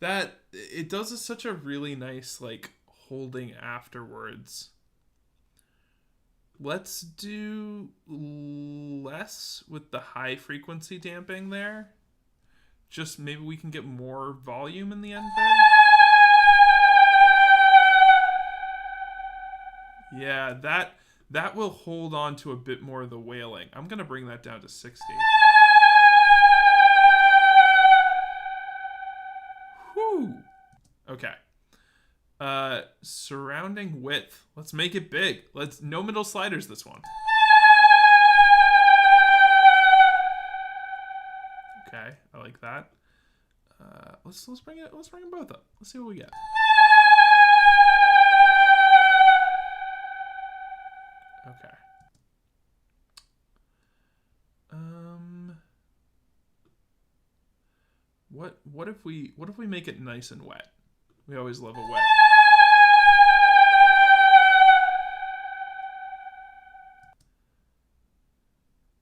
That it does such a really nice holding afterwards. Let's do less with the high frequency damping there. Just maybe we can get more volume in the end there. Yeah, that will hold on to a bit more of the wailing. I'm gonna bring that down to 60. Okay. Surrounding width. Let's make it big. No middle sliders this one. Okay, I like that. Let's bring them both up. Let's see what we get. Okay. What if we make it nice and wet? We always love a wet.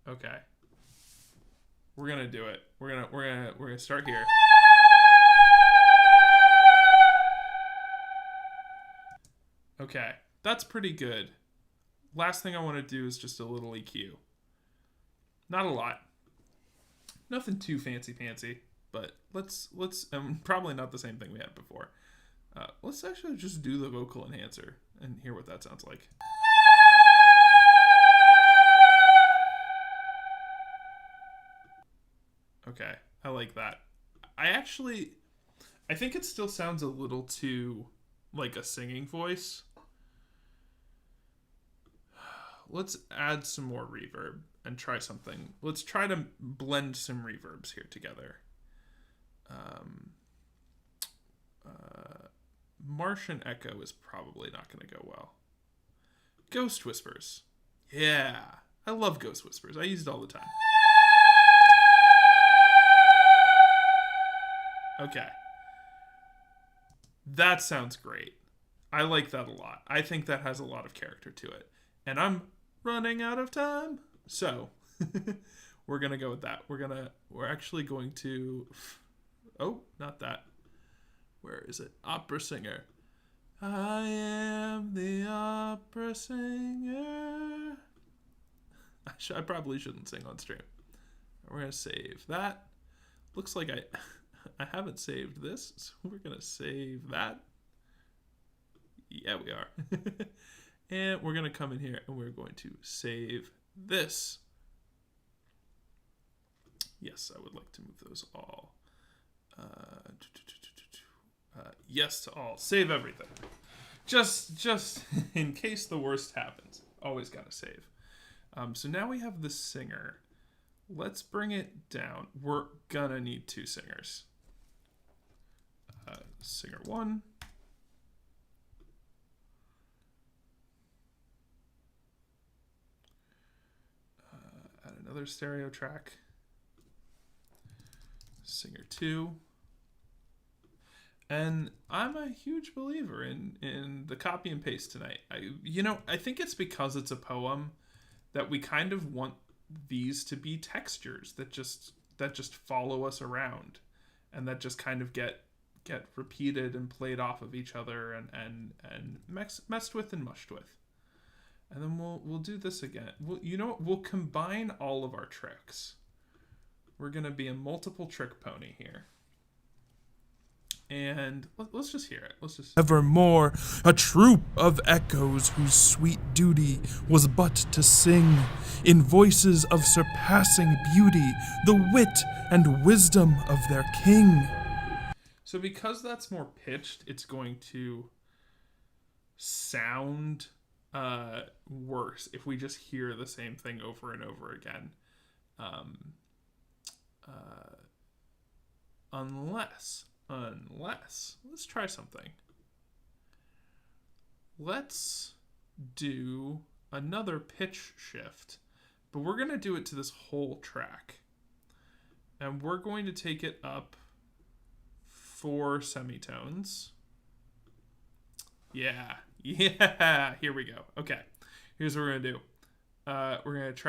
Okay. We're gonna do it. We're gonna start here. Okay, that's pretty good. Last thing I want to do is just a little EQ. Not a lot. Nothing too fancy, but let's probably not the same thing we had before. Let's actually just do the vocal enhancer and hear what that sounds like. like that. I think it still sounds a little too like a singing voice. Let's add some more reverb and try something. Let's try to blend some reverbs here together. Martian Echo is probably not going to go well. Ghost Whispers. Yeah, I love Ghost Whispers. I use it all the time. Okay. That sounds great. I like that a lot. I think that has a lot of character to it. And I'm running out of time. So, we're going to go with that. We're actually going to... Oh, not that. Where is it? Opera singer. I am the opera singer. I probably shouldn't sing on stream. We're going to save that. Looks like I haven't saved this, so we're going to save that. Yeah, we are. And we're going to come in here and we're going to save this. Yes, I would like to move those all. Yes to all. Save everything. Just in case the worst happens. Always got to save. So now we have the singer. Let's bring it down. We're going to need two singers. Singer 1. Add another stereo track. Singer 2. And I'm a huge believer in the copy and paste tonight. I think it's because it's a poem that we kind of want these to be textures that just follow us around, and that just kind of get repeated and played off of each other and messed with and mushed with. And then we'll do this again. We'll combine all of our tricks. We're gonna be a multiple trick pony here. And let's just hear it. Evermore, a troop of echoes whose sweet duty was but to sing, in voices of surpassing beauty, the wit and wisdom of their king. So because that's more pitched, it's going to sound worse if we just hear the same thing over and over again. Unless, let's try something. Let's do another pitch shift, but we're going to do it to this whole track. And we're going to take it up 4 semitones. Yeah, here we go. Okay, here's what we're going to do. We're going to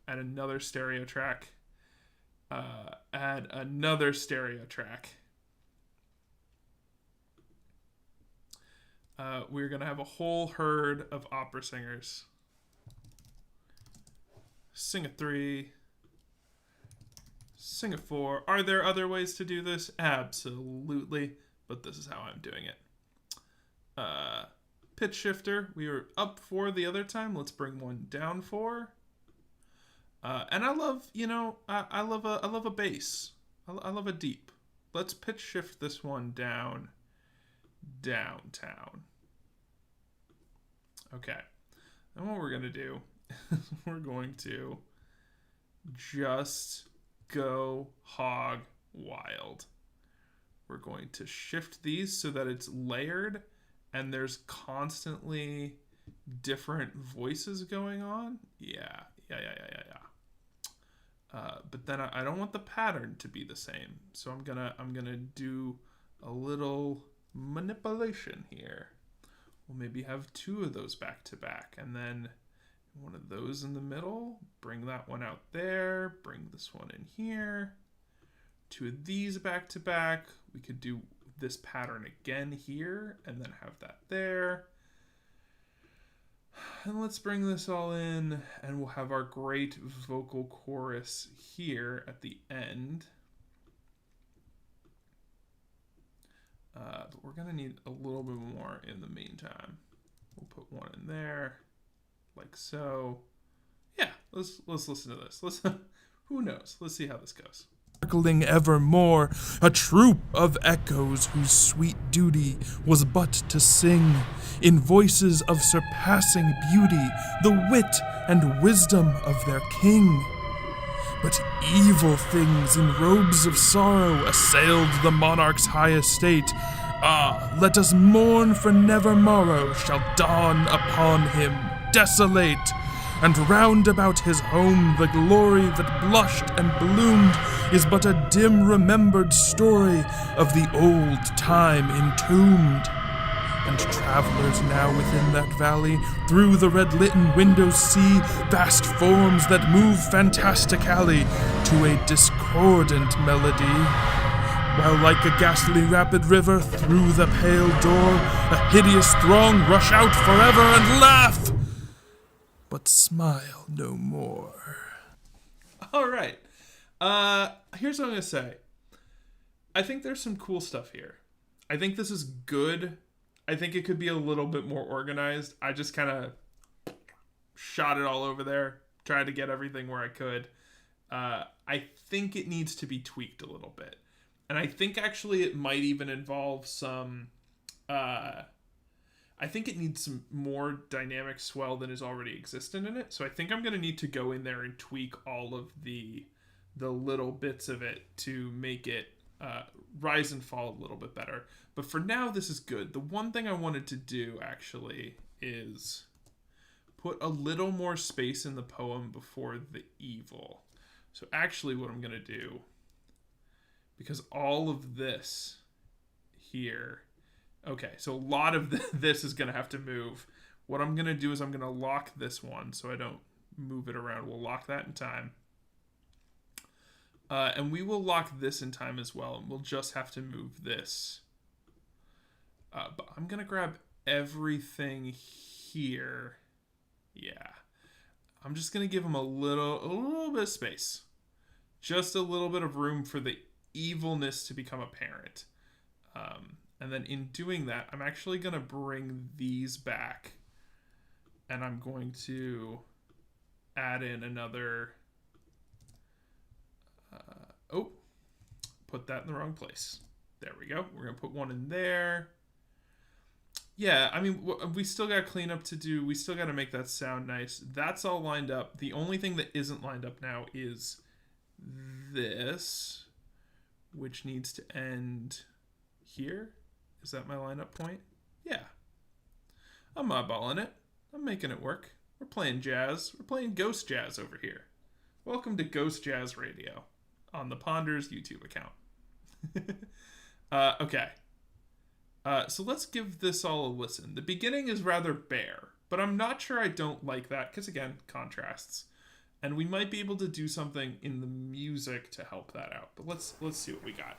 add another stereo track. Add another stereo track. We're going to have a whole herd of opera singers. Sing a 3. Sing a 4. Are there other ways to do this? Absolutely. But this is how I'm doing it. Pitch shifter. We were up 4 the other time. Let's bring one down 4. And I love, I love a bass. I love a deep. Let's pitch shift this one downtown. Okay. And what we're going to do is we're going to just go hog wild. We're going to shift these so that it's layered and there's constantly different voices going on. Yeah. But then I don't want the pattern to be the same. So I'm gonna do a little manipulation here. We'll maybe have 2 of those back to back, and then one of those in the middle. Bring that one out there. Bring this one in here. 2 of these back to back. We could do this pattern again here, and then have that there. And let's bring this all in, and we'll have our great vocal chorus here at the end. But we're going to need a little bit more in the meantime. We'll put one in there, like so. Yeah, let's listen to this. Who knows? Let's see how this goes. sparkling evermore, a troop of echoes whose sweet duty was but to sing, in voices of surpassing beauty, the wit and wisdom of their king. But evil things in robes of sorrow assailed the monarch's high estate. Ah, let us mourn, for never morrow shall dawn upon him desolate. And round about his home the glory that blushed and bloomed is but a dim remembered story of the old time entombed. And travelers now within that valley through the red-litten windows see vast forms that move fantastically to a discordant melody. While like a ghastly rapid river through the pale door, a hideous throng rush out forever and laugh, but smile no more. All right. Here's what I'm going to say. I think there's some cool stuff here. I think this is good. I think it could be a little bit more organized. I just kind of shot it all over there, tried to get everything where I could. I think it needs to be tweaked a little bit. And I think actually it might even involve some... I think it needs some more dynamic swell than is already existent in it. So I think I'm going to need to go in there and tweak all of the little bits of it to make it rise and fall a little bit better. But for now, this is good. The one thing I wanted to do, actually, is put a little more space in the poem before the evil. So actually what I'm going to do, because all of this here... Okay, so a lot of this is going to have to move. What I'm going to do is I'm going to lock this one so I don't move it around. We'll lock that in time. And we will lock this in time as well. And we'll just have to move this. But I'm going to grab everything here. Yeah. I'm just going to give them a little bit of space. Just a little bit of room for the evilness to become apparent. And then in doing that, I'm actually going to bring these back. And I'm going to add in another... put that in the wrong place. There we go. We're going to put one in there. Yeah, I mean, we still got cleanup to do. We still got to make that sound nice. That's all lined up. The only thing that isn't lined up now is this, which needs to end here. Is that my lineup point? Yeah. I'm eyeballing it. I'm making it work. We're playing jazz. We're playing ghost jazz over here. Welcome to Ghost Jazz Radio on the Ponders YouTube account. Okay. So let's give this all a listen. The beginning is rather bare, but I'm not sure I don't like that because, again, contrasts. And we might be able to do something in the music to help that out. But let's see what we got.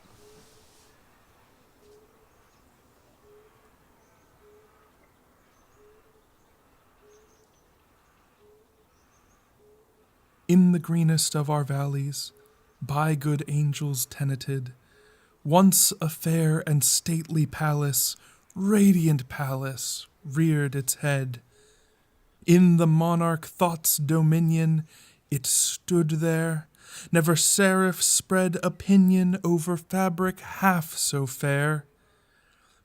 In the greenest of our valleys, by good angels tenanted, once a fair and stately palace, radiant palace, reared its head. In the monarch thought's dominion, it stood there. Never seraph spread a pinion over fabric half so fair.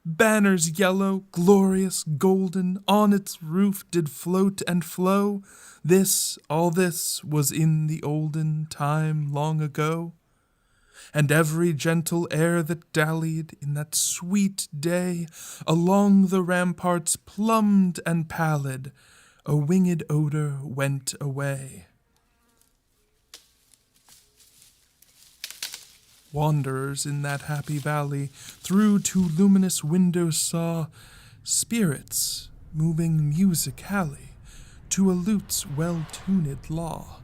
Banners yellow, glorious, golden, on its roof did float and flow. All this was in the olden time long ago. And every gentle air that dallied in that sweet day along the ramparts plumbed and pallid, a winged odor went away. Wanderers in that happy valley through two luminous windows saw spirits moving musically to a lute's well-tuned law.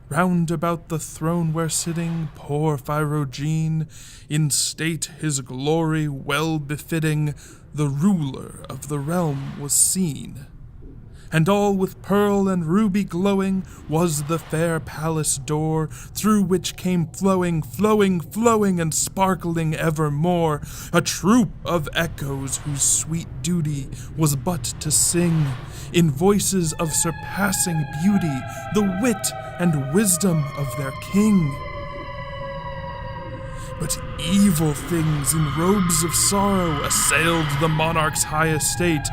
Round about the throne where sitting poor Phyrogene, in state his glory well befitting, the ruler of the realm was seen. And all with pearl and ruby glowing was the fair palace door, through which came flowing, and sparkling evermore, a troop of echoes whose sweet duty was but to sing, in voices of surpassing beauty, the wit and wisdom of their king. But evil things in robes of sorrow assailed the monarch's high estate.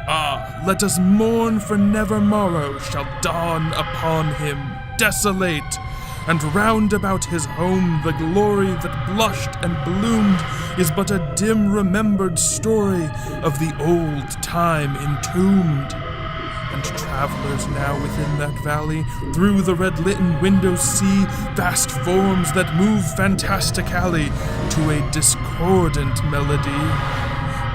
Ah, let us mourn, for never morrow shall dawn upon him, desolate. And round about his home the glory that blushed and bloomed is but a dim remembered story of the old time entombed. And travelers now within that valley through the red-litten windows see vast forms that move fantastically to a discordant melody.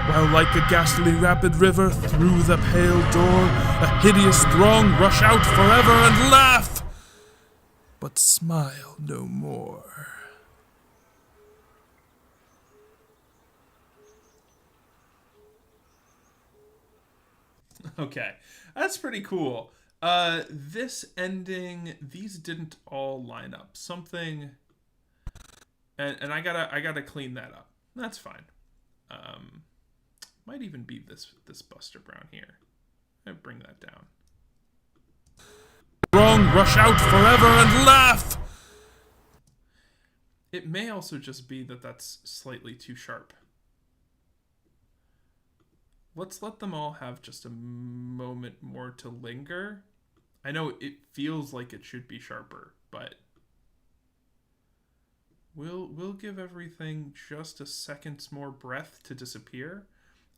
While like a ghastly rapid river through the pale door, a hideous throng rush out forever and laugh, but smile no more. Okay, that's pretty cool. This ending, these didn't all line up. Something, and I gotta clean that up. That's fine. Might even be this Buster Brown here. I bring that down. Wrong, rush out forever and laugh. It may also just be that that's slightly too sharp. Let's let them all have just a moment more to linger. I know it feels like it should be sharper, but we'll give everything just a second's more breath to disappear,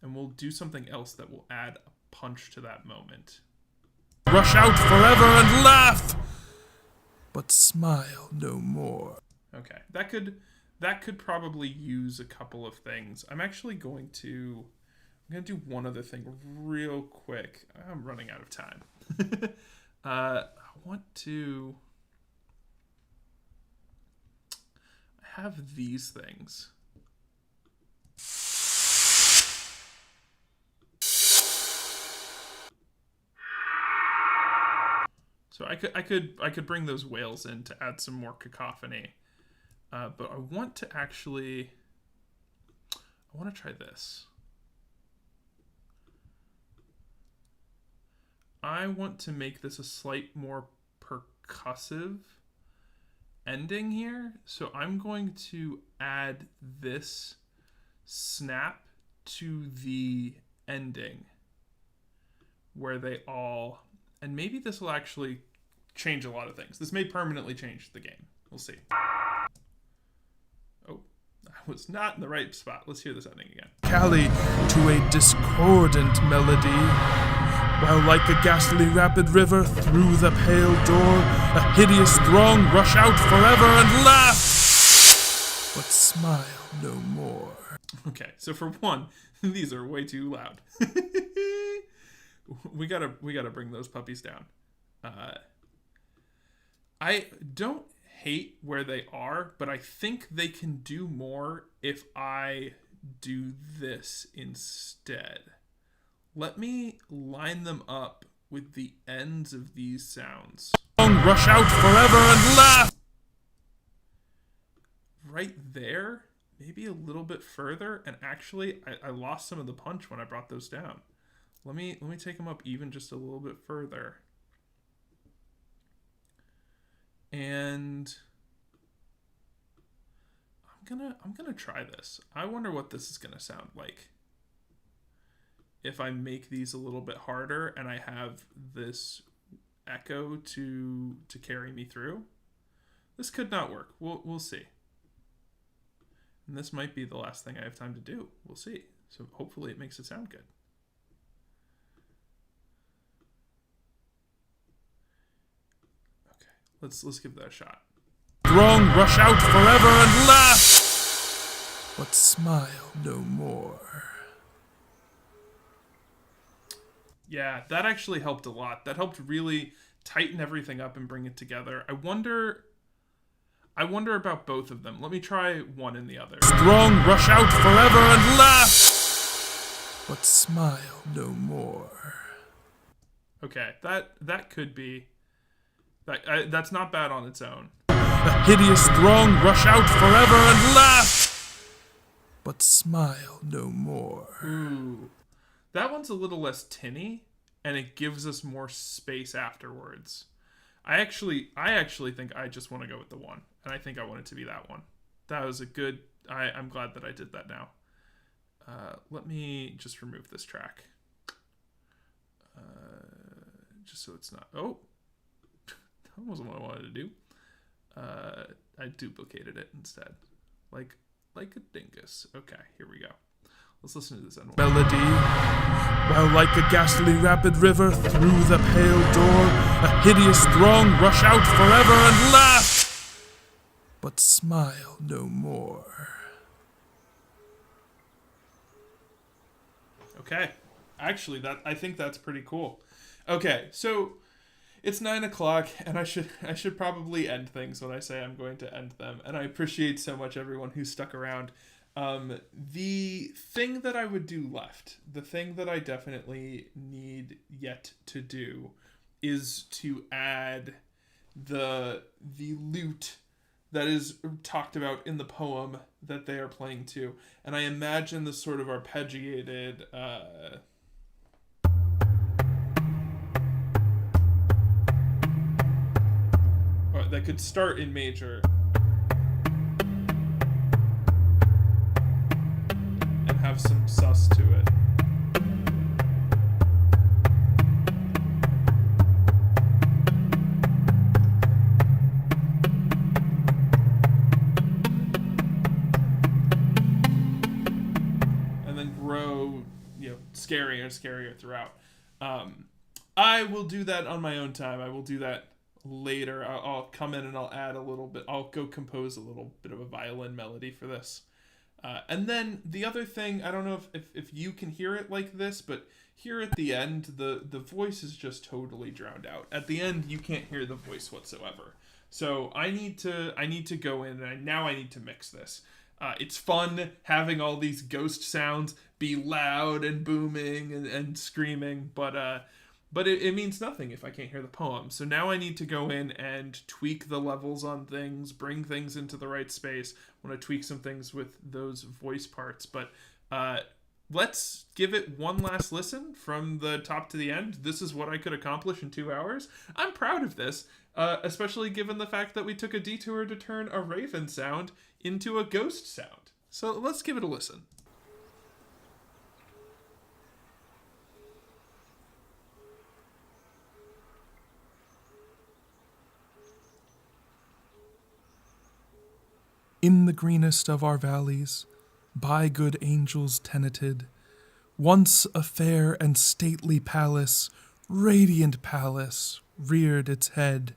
and we'll do something else that will add a punch to that moment. Rush out forever and laugh, but smile no more. Okay, that could probably use a couple of things. I'm going to do one other thing real quick. I'm running out of time. I want to have these things. So I could bring those whales in to add some more cacophony. But I want to try this. I want to make this a slight more percussive ending here. So I'm going to add this snap to the ending where they all, and maybe this will actually change a lot of things. This may permanently change the game. We'll see. Oh, I was not in the right spot. Let's hear this ending again. Cali to a discordant melody. While like a ghastly rapid river through the pale door, a hideous throng rush out forever and laugh, but smile no more. Okay, so for one, these are way too loud. we gotta bring those puppies down. I don't hate where they are, but I think they can do more if I do this instead. Let me line them up with the ends of these sounds. Rush out forever and laugh! Right there, maybe a little bit further, and actually I lost some of the punch when I brought those down. Let me take them up even just a little bit further. And I'm gonna try this. I wonder what this is gonna sound like if I make these a little bit harder and I have this echo to carry me through. This could not work. We'll see. And this might be the last thing I have time to do. We'll see. So hopefully it makes it sound good. Okay, let's give that a shot. Throng rush out forever and laugh, but smile no more. Yeah, that actually helped a lot. That helped really tighten everything up and bring it together. I wonder about both of them. Let me try one and the other. Throng rush out forever and laugh, but smile no more. Okay, that could be that's not bad on its own. A hideous throng rush out forever and laugh, but smile no more. Ooh. That one's a little less tinny, and it gives us more space afterwards. I actually think I just want to go with the one, and I think I want it to be that one. That was a good... I'm glad that I did that now. Let me just remove this track. Just so it's not... Oh! That wasn't what I wanted to do. I duplicated it instead. Like a dingus. Okay, here we go. Let's listen to this end. Melody, while like a ghastly rapid river through the pale door, a hideous throng rush out forever and laugh, but smile no more. Okay, actually, I think that's pretty cool. Okay, so it's 9 o'clock, and I should probably end things when I say I'm going to end them. And I appreciate so much everyone who stuck around. The thing that I would do left, the thing that I definitely need yet to do, is to add the lute that is talked about in the poem that they are playing to. And I imagine the sort of arpeggiated that could start in major and have some sus to it. And then grow, scarier and scarier throughout. I will do that on my own time. I will do that later. I'll come in and I'll add a little bit. I'll go compose a little bit of a violin melody for this. And then the other thing, I don't know if you can hear it like this, but here at the end, the voice is just totally drowned out. At the end, you can't hear the voice whatsoever. So I need to go in and now I need to mix this. It's fun having all these ghost sounds be loud and booming and screaming, but it means nothing if I can't hear the poem. So now I need to go in and tweak the levels on things, bring things into the right space. I want to tweak some things with those voice parts. But let's give it one last listen from the top to the end. This is what I could accomplish in 2 hours. I'm proud of this, especially given the fact that we took a detour to turn a raven sound into a ghost sound. So let's give it a listen. In the greenest of our valleys, by good angels tenanted, once a fair and stately palace, radiant palace, reared its head.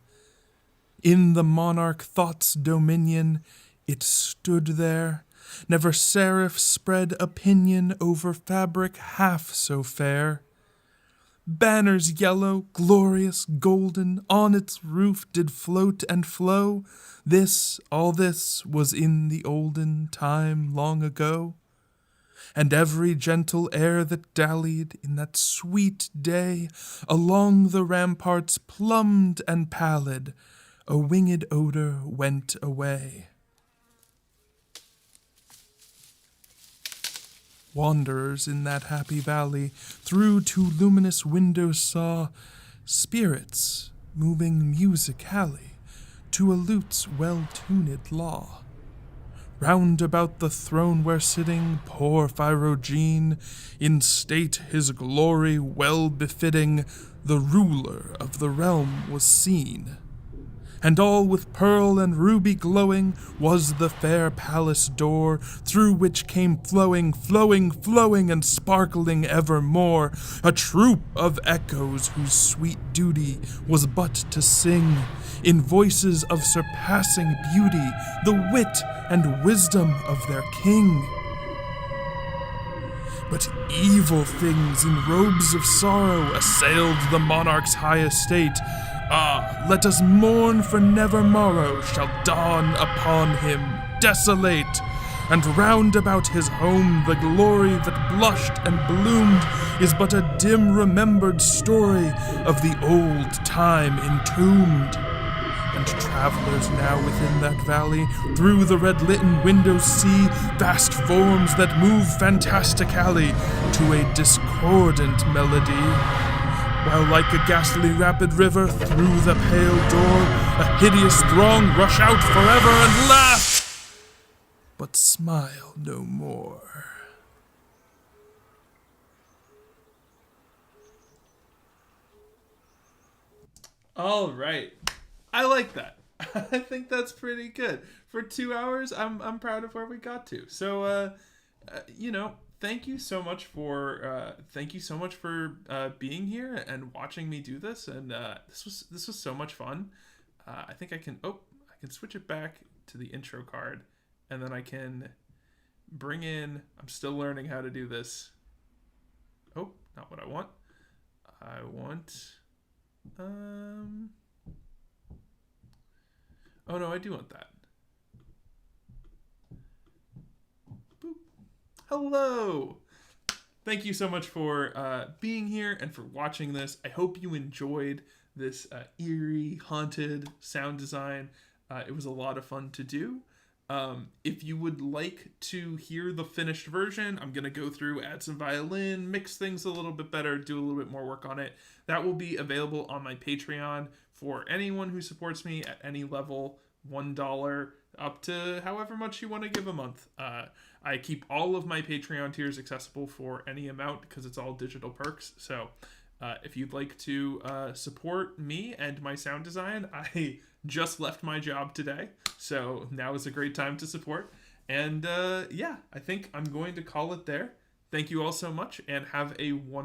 In the monarch thought's dominion, it stood there. Never seraph spread a pinion over fabric half so fair. Banners yellow, glorious, golden, on its roof did float and flow. All this was in the olden time long ago. And every gentle air that dallied in that sweet day along the ramparts plumbed and pallid, a winged odor went away. Wanderers in that happy valley through two luminous windows saw spirits moving musically to a lute's well-tuned law. Round about the throne where sitting poor Phyrogene, in state his glory well befitting, the ruler of the realm was seen. And all with pearl and ruby glowing was the fair palace door, through which came flowing, flowing, flowing, and sparkling evermore, a troop of echoes whose sweet duty was but to sing, in voices of surpassing beauty, the wit and wisdom of their king. But evil things in robes of sorrow assailed the monarch's high estate. Ah, let us mourn, for never morrow shall dawn upon him desolate. And round about his home the glory that blushed and bloomed is but a dim remembered story of the old time entombed. And travelers now within that valley through the red-litten windows see vast forms that move fantastically to a discordant melody. While like a ghastly rapid river through the pale door, a hideous throng rush out forever and laugh, but smile no more. All right. I like that. I think that's pretty good. For 2 hours, I'm proud of where we got to. So, thank you so much for being here and watching me do this. And this was so much fun. I think I can switch it back to the intro card, and then I can bring in. I'm still learning how to do this. Oh, not what I want. I want. Oh no, I do want that. Boop. Hello. Thank you so much for being here and for watching this. I hope you enjoyed this eerie, haunted sound design. It was a lot of fun to do. If you would like to hear the finished version, I'm going to go through, add some violin, mix things a little bit better, do a little bit more work on it. That will be available on my Patreon for anyone who supports me at any level, $1 up to however much you want to give a month. I keep all of my Patreon tiers accessible for any amount because it's all digital perks. So if you'd like to support me and my sound design, I just left my job today, so now is a great time to support. And I think I'm going to call it there. Thank you all so much, and have a wonderful